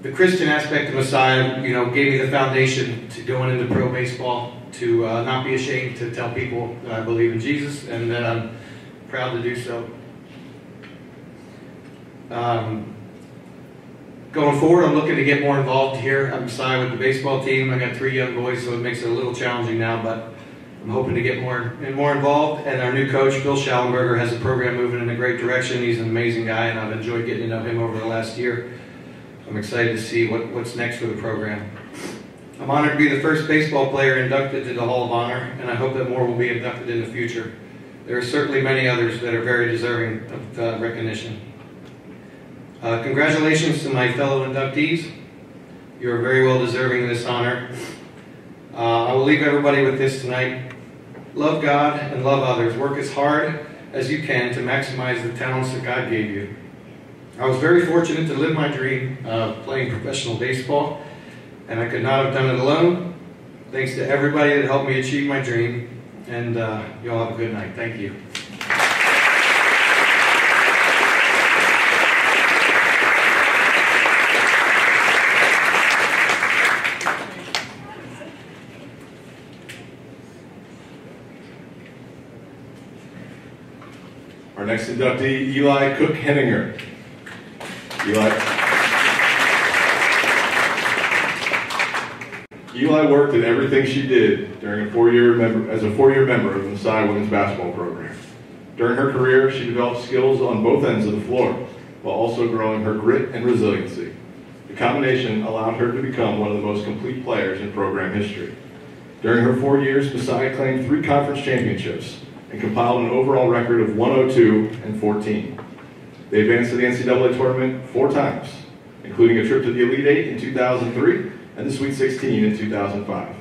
The Christian aspect of Messiah, gave me the foundation to going into pro baseball, to not be ashamed to tell people that I believe in Jesus and that I'm proud to do so. Going forward, I'm looking to get more involved here at Musau with the baseball team. I got 3 young boys, so it makes it a little challenging now, but I'm hoping to get more involved. And our new coach, Bill Schallenberger, has the program moving in a great direction. He's an amazing guy, and I've enjoyed getting to know him over the last year. I'm excited to see what's next for the program. I'm honored to be the first baseball player inducted to the Hall of Honor, and I hope that more will be inducted in the future. There are certainly many others that are very deserving of recognition. Congratulations to my fellow inductees. You are very well deserving of this honor. I will leave everybody with this tonight. Love God and love others. Work as hard as you can to maximize the talents that God gave you. I was very fortunate to live my dream of playing professional baseball, and I could not have done it alone. Thanks to everybody that helped me achieve my dream, and you all have a good night. Thank you. Our next inductee, Eli Cook Henninger. Eli worked at everything she did during as a four-year member of the Musau women's basketball program. During her career, she developed skills on both ends of the floor, while also growing her grit and resiliency. The combination allowed her to become one of the most complete players in program history. During her 4 years, Musau claimed 3 conference championships and compiled an overall record of 102 and 14. They advanced to the NCAA tournament 4 times, including a trip to the Elite Eight in 2003 and the Sweet 16 in 2005.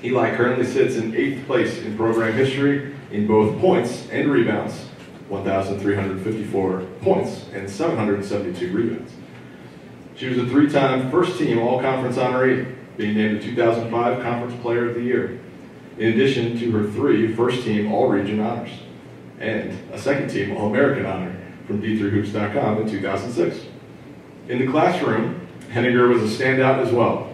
Eli currently sits in 8th place in program history in both points and rebounds, 1,354 points and 772 rebounds. She was a 3-time first-team All-Conference honoree, being named the 2005 Conference Player of the Year, in addition to her 3 first-team All-Region honors, and a second-team All-American honor from D3Hoops.com in 2006. In the classroom, Henninger was a standout as well.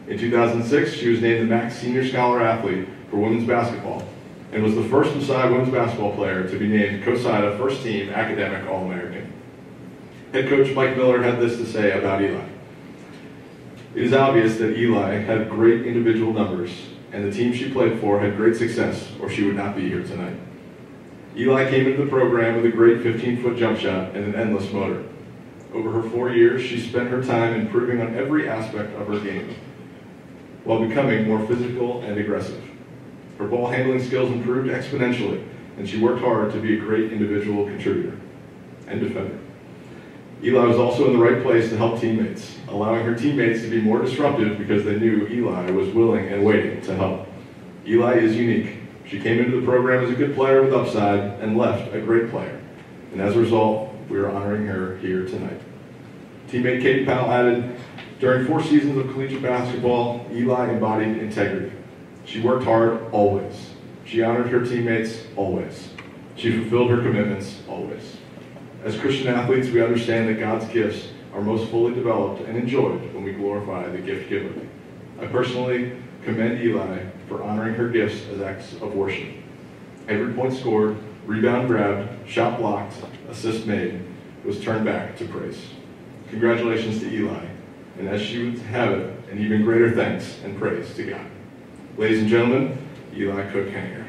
In 2006, she was named the MAC Senior Scholar Athlete for women's basketball, and was the first Musau women's basketball player to be named COSIDA First-Team Academic All-American. Head coach Mike Miller had this to say about Eli. It is obvious that Eli had great individual numbers, and the team she played for had great success, or she would not be here tonight. Eli came into the program with a great 15-foot jump shot and an endless motor. Over her 4 years, she spent her time improving on every aspect of her game, while becoming more physical and aggressive. Her ball handling skills improved exponentially, and she worked hard to be a great individual contributor and defender. Eli was also in the right place to help teammates, allowing her teammates to be more disruptive because they knew Eli was willing and waiting to help. Eli is unique. She came into the program as a good player with upside and left a great player. And as a result, we are honoring her here tonight. Teammate Katie Powell added, during 4 seasons of collegiate basketball, Eli embodied integrity. She worked hard always. She honored her teammates always. She fulfilled her commitments always. As Christian athletes, we understand that God's gifts are most fully developed and enjoyed when we glorify the gift giver. I personally commend Eli for honoring her gifts as acts of worship. Every point scored, rebound grabbed, shot blocked, assist made was turned back to praise. Congratulations to Eli, and as she would have it, an even greater thanks and praise to God. Ladies and gentlemen, Eli Cook Henninger.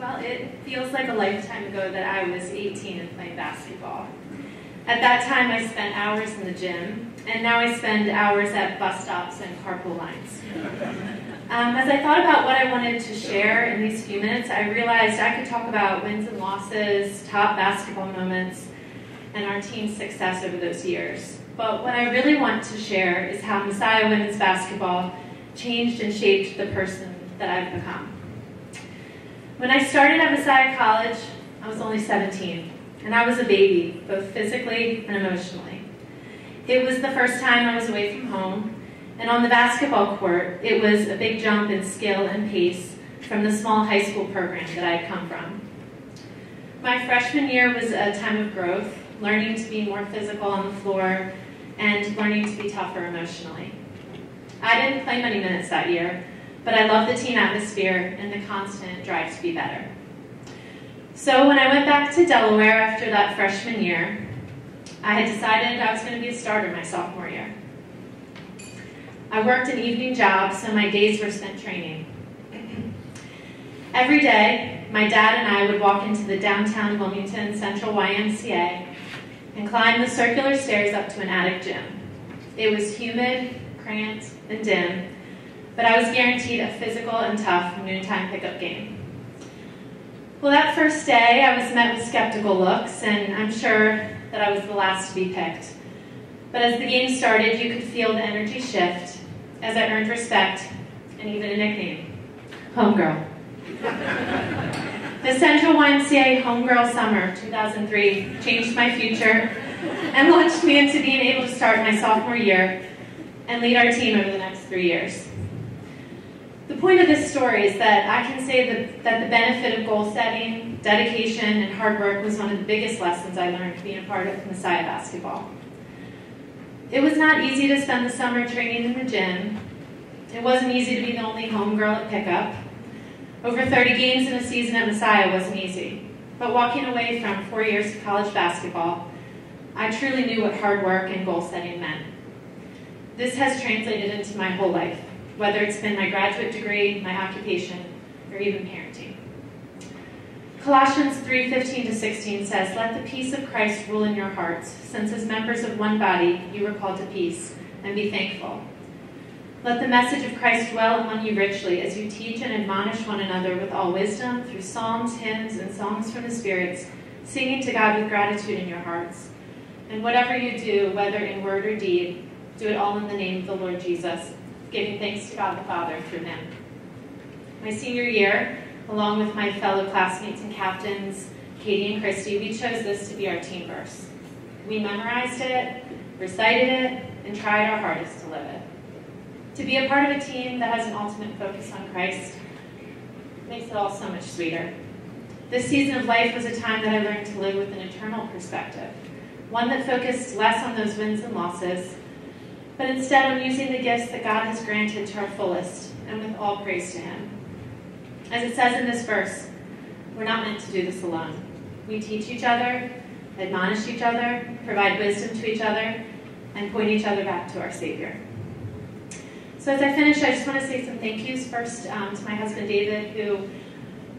Well, it feels like a lifetime ago that I was 18 and playing basketball. At that time, I spent hours in the gym, and now I spend hours at bus stops and carpool lines. As I thought about what I wanted to share in these few minutes, I realized I could talk about wins and losses, top basketball moments, and our team's success over those years. But what I really want to share is how Musau women's basketball changed and shaped the person that I've become. When I started at Musau College, I was only 17, and I was a baby, both physically and emotionally. It was the first time I was away from home, and on the basketball court, it was a big jump in skill and pace from the small high school program that I had come from. My freshman year was a time of growth, learning to be more physical on the floor and learning to be tougher emotionally. I didn't play many minutes that year, but I loved the team atmosphere and the constant drive to be better. So when I went back to Delaware after that freshman year, I had decided I was going to be a starter my sophomore year. I worked an evening job, so my days were spent training. Every day, my dad and I would walk into the downtown Wilmington Central YMCA and climb the circular stairs up to an attic gym. It was humid, cramped, and dim, but I was guaranteed a physical and tough noontime pickup game. Well, that first day, I was met with skeptical looks, and I'm sure that I was the last to be picked. But as the game started, you could feel the energy shift as I earned respect and even a nickname, Homegirl. The Central YMCA Homegirl Summer 2003 changed my future and launched me into being able to start my sophomore year and lead our team over the next 3 years. The point of this story is that I can say that the benefit of goal setting, dedication, and hard work was one of the biggest lessons I learned being a part of Musau basketball. It was not easy to spend the summer training in the gym. It wasn't easy to be the only homegirl at pickup. Over 30 games in a season at Musau wasn't easy. But walking away from 4 years of college basketball, I truly knew what hard work and goal setting meant. This has translated into my whole life, whether it's been my graduate degree, my occupation, or even parenting. Colossians 3:15-16 says, "Let the peace of Christ rule in your hearts, since as members of one body you were called to peace, and be thankful. Let the message of Christ dwell among you richly as you teach and admonish one another with all wisdom through psalms, hymns, and songs from the spirits, singing to God with gratitude in your hearts. And whatever you do, whether in word or deed, do it all in the name of the Lord Jesus, giving thanks to God the Father through him." My senior year, along with my fellow classmates and captains, Katie and Christy, we chose this to be our team verse. We memorized it, recited it, and tried our hardest to live it. To be a part of a team that has an ultimate focus on Christ makes it all so much sweeter. This season of life was a time that I learned to live with an eternal perspective, one that focused less on those wins and losses, but instead on using the gifts that God has granted to our fullest, and with all praise to him. As it says in this verse, we're not meant to do this alone. We teach each other, admonish each other, provide wisdom to each other, and point each other back to our Savior. So as I finish, I just want to say some thank yous first to my husband David, who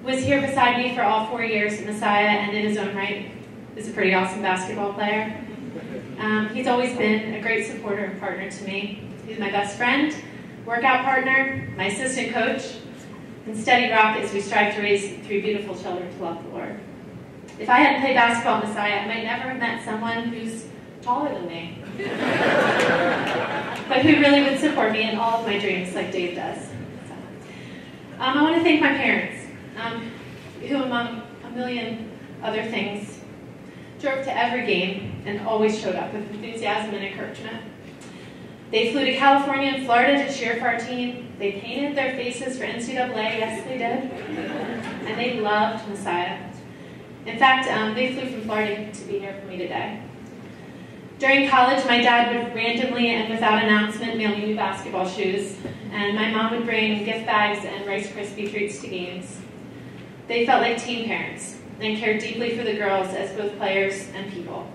was here beside me for all 4 years at Messiah, and in his own right is a pretty awesome basketball player. He's always been a great supporter and partner to me. He's my best friend, workout partner, my assistant coach, and steady rock as we strive to raise 3 beautiful children to love the Lord. If I hadn't played basketball at Messiah, I might never have met someone who's taller than me, but who really would support me in all of my dreams like Dave does. So, I want to thank my parents, who among a million other things, drove to every game and always showed up with enthusiasm and encouragement. They flew to California and Florida to cheer for our team. They painted their faces for NCAA, yes they did, and they loved Messiah. In fact, they flew from Florida to be here for me today. During college, my dad would randomly and without announcement mail me new basketball shoes, and my mom would bring gift bags and Rice Krispie treats to games. They felt like teen parents and cared deeply for the girls as both players and people.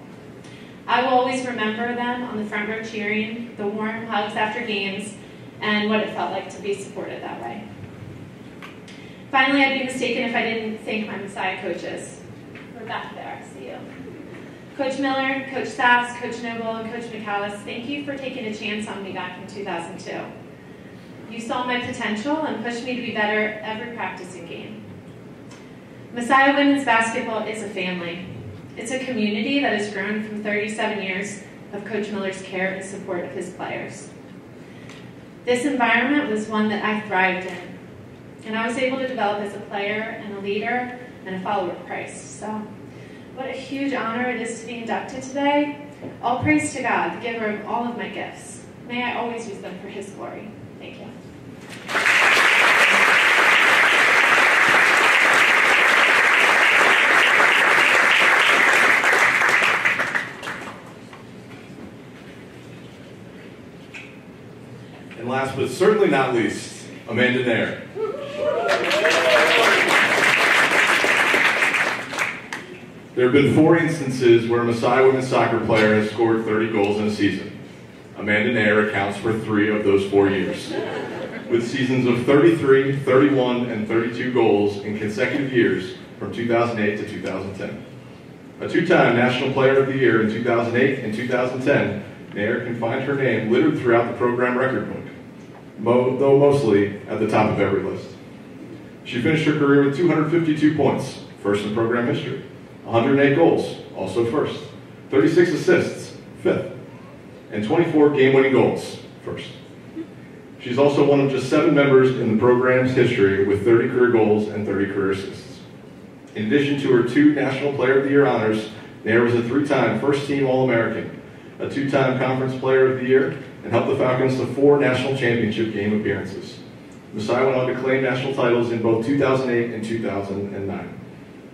I will always remember them on the front row cheering, the warm hugs after games, and what it felt like to be supported that way. Finally, I'd be mistaken if I didn't thank my Messiah coaches. We're back there, I see you. Coach Miller, Coach Sass, Coach Noble, and Coach McAllis, thank you for taking a chance on me back in 2002. You saw my potential and pushed me to be better every practicing game. Messiah Women's Basketball is a family. It's a community that has grown from 37 years of Coach Miller's care and support of his players. This environment was one that I thrived in, and I was able to develop as a player and a leader and a follower of Christ. So, what a huge honor it is to be inducted today. All praise to God, the giver of all of my gifts. May I always use them for His glory. Thank you. And last but certainly not least, Amanda Naeher. There have been 4 instances where a Musau women's soccer player has scored 30 goals in a season. Amanda Naeher accounts for 3 of those 4 years, with seasons of 33, 31, and 32 goals in consecutive years from 2008 to 2010. A 2-time National Player of the Year in 2008 and 2010, Naeher can find her name littered throughout the program record book, though mostly at the top of every list. She finished her career with 252 points, first in program history, 108 goals, also first, 36 assists, fifth, and 24 game-winning goals, first. She's also one of just 7 members in the program's history with 30 career goals and 30 career assists. In addition to her 2 National Player of the Year honors, Naeher was a 3-time first-team All-American, a 2-time Conference Player of the Year, and helped the Falcons to 4 national championship game appearances. Musau went on to claim national titles in both 2008 and 2009,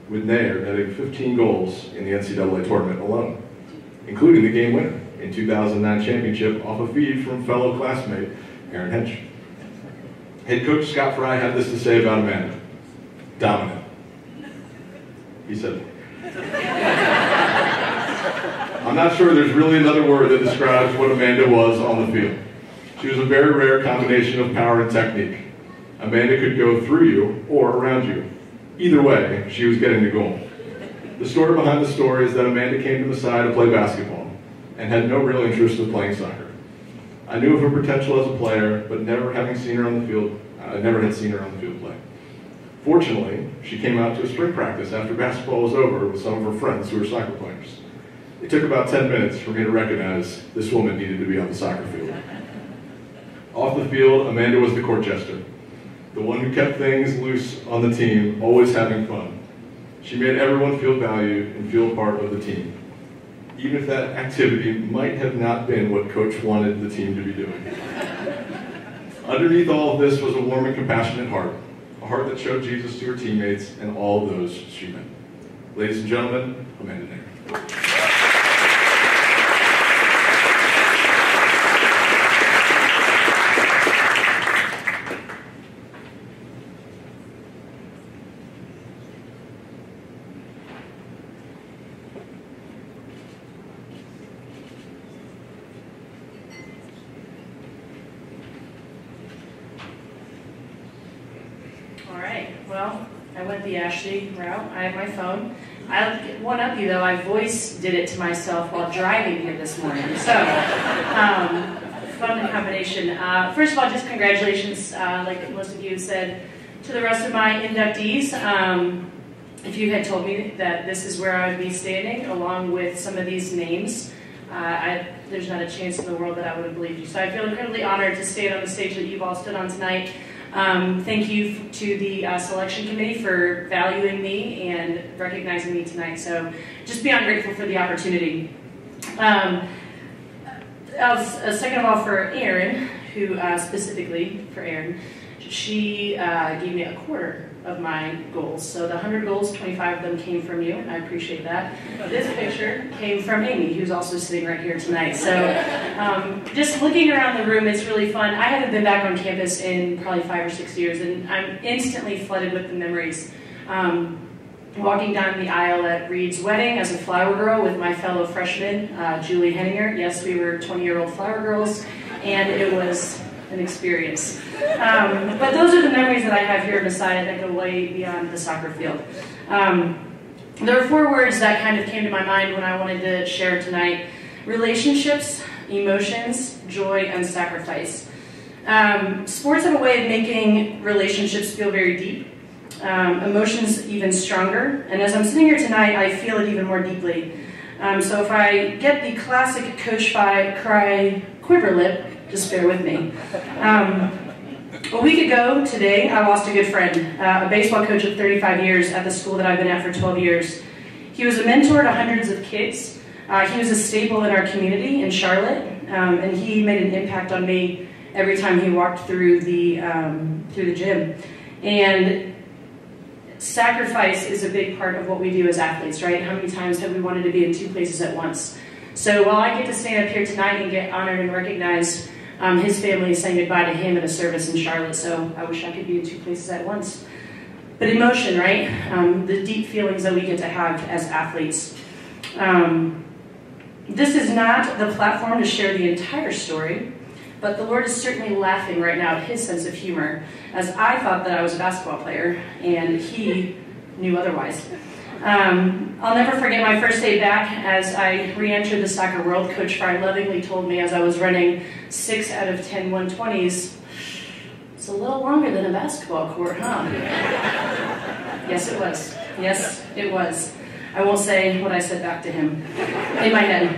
with Naeher netting 15 goals in the NCAA tournament alone, including the game winner in 2009 championship off a feed from fellow classmate Erin Hench. Head coach Scott Fry had this to say about Amanda: dominant. He said, I'm not sure there's really another word that describes what Amanda was on the field. She was a very rare combination of power and technique. Amanda could go through you or around you. Either way, she was getting the goal. The story behind the story is that Amanda came to Musau to play basketball and had no real interest in playing soccer. I knew of her potential as a player, but never had seen her on the field play. Fortunately, she came out to a spring practice after basketball was over with some of her friends who were soccer players. It took about 10 minutes for me to recognize this woman needed to be on the soccer field. Off the field, Amanda was the court jester, the one who kept things loose on the team, always having fun. She made everyone feel valued and feel part of the team, even if that activity might have not been what Coach wanted the team to be doing. Underneath all of this was a warm and compassionate heart, a heart that showed Jesus to her teammates and all of those she met. Ladies and gentlemen, Amanda Naeher. Well, I went the Ashley route. I have my phone. I'll one up you though. I voice did it to myself while driving here this morning. So, fun combination. First of all, just congratulations, like most of you said, to the rest of my inductees. If you had told me that this is where I would be standing, along with some of these names, there's not a chance in the world that I would have believed you. So I feel incredibly honored to stand on the stage that you've all stood on tonight. Thank you to the selection committee for valuing me and recognizing me tonight. So just beyond grateful for the opportunity. Second of all, for Erin, who specifically for Erin, she gave me a quarter of my goals. So the 100 goals, 25 of them came from you. I appreciate that. This picture came from Amy, who's also sitting right here tonight. So just looking around the room, it's really fun. I haven't been back on campus in probably 5 or 6 years, and I'm instantly flooded with the memories. Walking down the aisle at Reed's wedding as a flower girl with my fellow freshman, Julie Henninger. Yes, we were 20-year-old flower girls, and it was an experience. But those are the memories that I have here at Musau that go way beyond the soccer field. There are 4 words that kind of came to my mind when I wanted to share tonight: relationships, emotions, joy, and sacrifice. Sports have a way of making relationships feel very deep, emotions even stronger, and as I'm sitting here tonight, I feel it even more deeply. So if I get the classic Coach Cry quiver lip, just bear with me. A week ago today, I lost a good friend, a baseball coach of 35 years at the school that I've been at for 12 years. He was a mentor to hundreds of kids, He was a staple in our community in Charlotte, and he made an impact on me every time he walked through the gym. And sacrifice is a big part of what we do as athletes, right? How many times have we wanted to be in two places at once? So while I get to stand up here tonight and get honored and recognized, his family is saying goodbye to him at a service in Charlotte, so I wish I could be in two places at once. But emotion, right? The deep feelings that we get to have as athletes. This is not the platform to share the entire story, but the Lord is certainly laughing right now at his sense of humor, as I thought that I was a basketball player, and he knew otherwise. I'll never forget my first day back as I re-entered the soccer world. Coach Fry lovingly told me as I was running 6 out of 10 120s, it's a little longer than a basketball court, huh? Yes, it was. Yes, it was. I won't say what I said back to him in my head.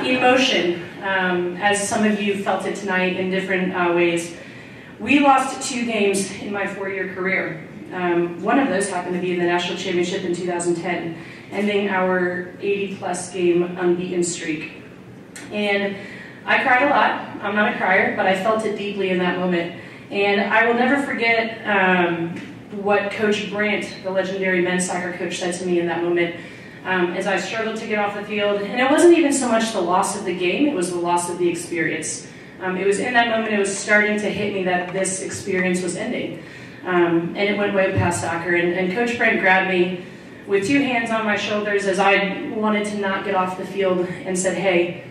Emotion, as some of you felt it tonight in different ways. We lost 2 games in my 4-year career. One of those happened to be in the national championship in 2010, ending our 80-plus game unbeaten streak. And I cried a lot. I'm not a crier, but I felt it deeply in that moment. And I will never forget what Coach Brandt, the legendary men's soccer coach, said to me in that moment as I struggled to get off the field. And it wasn't even so much the loss of the game, it was the loss of the experience. It was in that moment it was starting to hit me that this experience was ending. And it went way past soccer. And Coach Brandt grabbed me with 2 hands on my shoulders as I wanted to not get off the field and said, hey,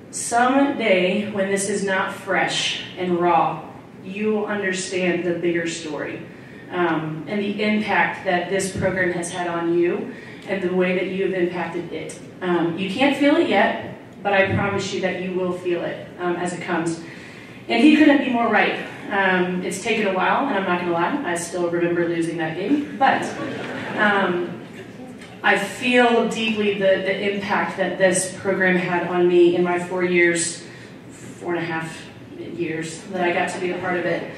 someday when this is not fresh and raw, you will understand the bigger story. And the impact that this program has had on you and the way that you have impacted it. You can't feel it yet, but I promise you that you will feel it as it comes. And he couldn't be more right. It's taken a while, and I'm not going to lie, I still remember losing that game, but I feel deeply the impact that this program had on me in my 4.5 years that I got to be a part of it.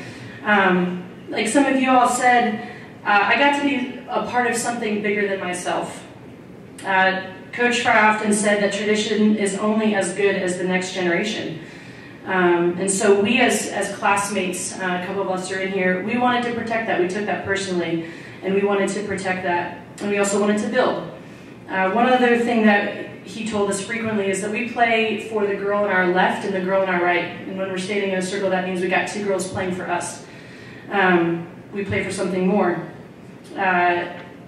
Like some of you all said, I got to be a part of something bigger than myself. Coach Fry often said that tradition is only as good as the next generation. And so we as classmates, a couple of us are in here, we wanted to protect that. We took that personally, and we wanted to protect that. And we also wanted to build. One other thing that he told us frequently is that we play for the girl on our left and the girl on our right. And when we're standing in a circle, that means we got 2 girls playing for us. We play for something more.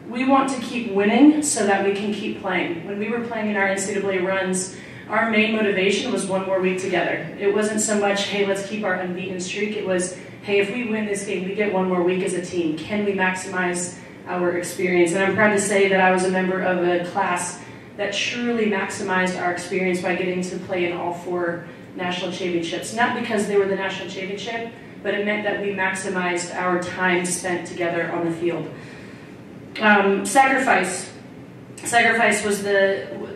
We want to keep winning so that we can keep playing. When we were playing in our NCAA runs, our main motivation was 1 more week together. It wasn't so much, hey, let's keep our unbeaten streak. It was, hey, if we win this game, we get 1 more week as a team. Can we maximize our experience? And I'm proud to say that I was a member of a class that truly maximized our experience by getting to play in all 4 national championships. Not because they were the national championship, but it meant that we maximized our time spent together on the field. Sacrifice. Sacrifice was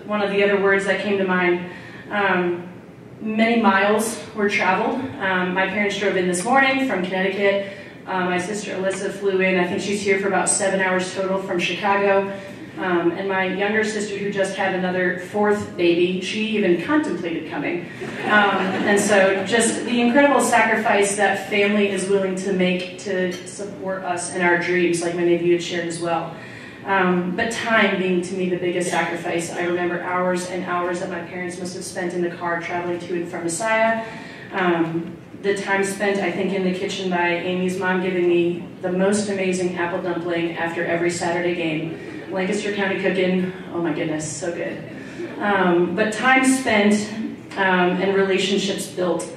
one of the other words that came to mind. Many miles were traveled. My parents drove in this morning from Connecticut. My sister Alyssa flew in. I think she's here for about 7 hours total from Chicago. And my younger sister, who just had another 4th baby, she even contemplated coming. And so just the incredible sacrifice that family is willing to make to support us in our dreams, like many of you had shared as well. But time being, to me, the biggest sacrifice. I remember hours and hours that my parents must have spent in the car traveling to and from Musau. The time spent, I think, in the kitchen by Amy's mom giving me the most amazing apple dumpling after every Saturday game. Lancaster County cooking, oh my goodness, so good. But time spent and relationships built.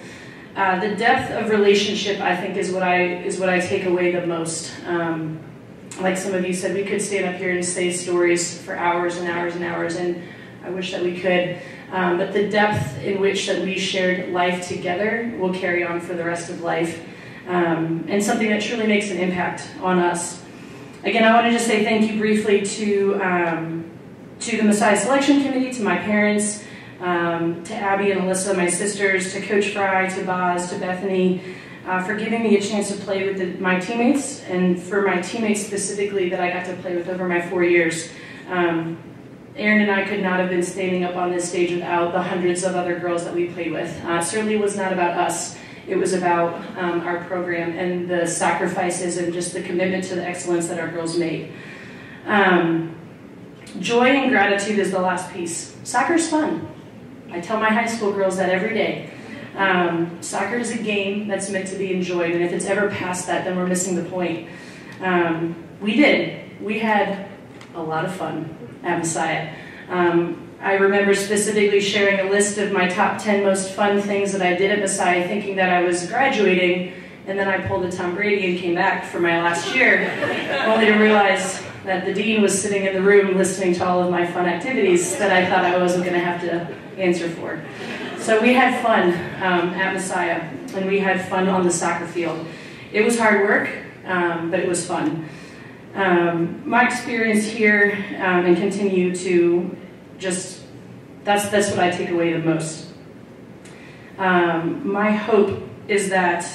The depth of relationship, I think, is what I take away the most. Like some of you said, we could stand up here and say stories for hours and hours and hours, and I wish that we could. But the depth in which that we shared life together will carry on for the rest of life, and something that truly makes an impact on us. Again, I want to just say thank you briefly to the Musau Selection Committee, to my parents, to Abby and Alyssa, my sisters, to Coach Fry, to Boz, to Bethany, for giving me a chance to play with my teammates, and for my teammates specifically that I got to play with over my 4 years. Erin and I could not have been standing up on this stage without the hundreds of other girls that we played with. Certainly it was not about us. It was about our program and the sacrifices and just the commitment to the excellence that our girls made. Joy and gratitude is the last piece. Soccer's fun. I tell my high school girls that every day. Soccer is a game that's meant to be enjoyed, and if it's ever past that, then we're missing the point. We had a lot of fun at Musau. I remember specifically sharing a list of my top 10 most fun things that I did at Musau, thinking that I was graduating, and then I pulled a Tom Brady and came back for my last year, only to realize that the dean was sitting in the room listening to all of my fun activities that I thought I wasn't going to have to answer for. So we had fun at Musau, and we had fun on the soccer field. It was hard work, but it was fun. My experience here and continue to just, that's what I take away the most. My hope is that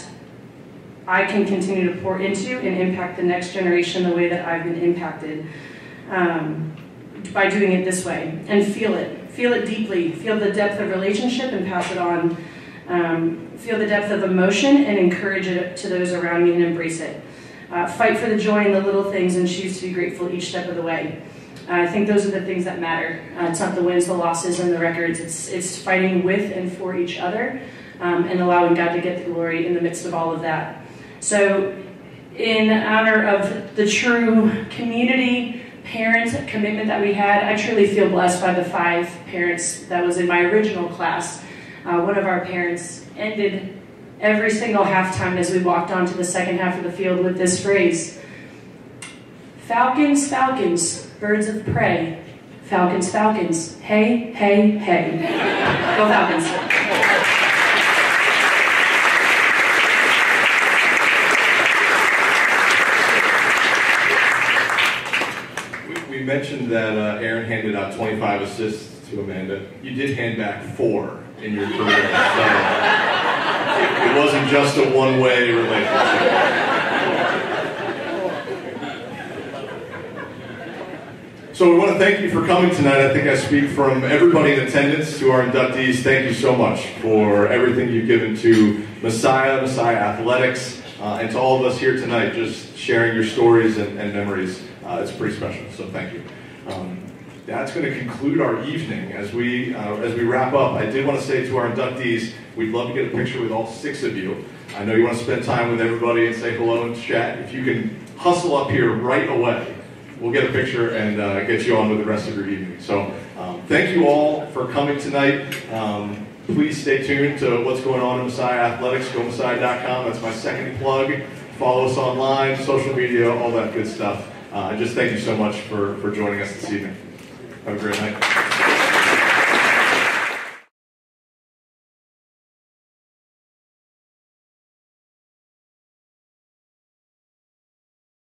I can continue to pour into and impact the next generation the way that I've been impacted by doing it this way, and feel it deeply, feel the depth of relationship and pass it on, feel the depth of emotion and encourage it to those around me and embrace it. Fight for the joy in the little things and choose to be grateful each step of the way. I think those are the things that matter. It's not the wins, the losses, and the records. It's fighting with and for each other and allowing God to get the glory in the midst of all of that. So in honor of the true community, parent commitment that we had, I truly feel blessed by the 5 parents that was in my original class. One of our parents ended every single halftime as we walked onto the second half of the field with this phrase: "Falcons, falcons, birds of prey. Falcons, falcons, hey, hey, hey." Go Falcons. We mentioned that Erin handed out 25 assists to Amanda. You did hand back 4 in your career. So it wasn't just a one-way relationship. So we want to thank you for coming tonight. I think I speak from everybody in attendance, to our inductees. Thank you so much for everything you've given to Musau Athletics, and to all of us here tonight, just sharing your stories and memories. It's pretty special, so thank you. That's going to conclude our evening. As we wrap up, I did want to say to our inductees, we'd love to get a picture with all 6 of you. I know you want to spend time with everybody and say hello and chat. If you can hustle up here right away, we'll get a picture and get you on with the rest of your evening. So thank you all for coming tonight. Please stay tuned to what's going on in Musau Athletics. GoMusau.com. That's my second plug. Follow us online, social media, all that good stuff. Just thank you so much for joining us this evening. Have a great night.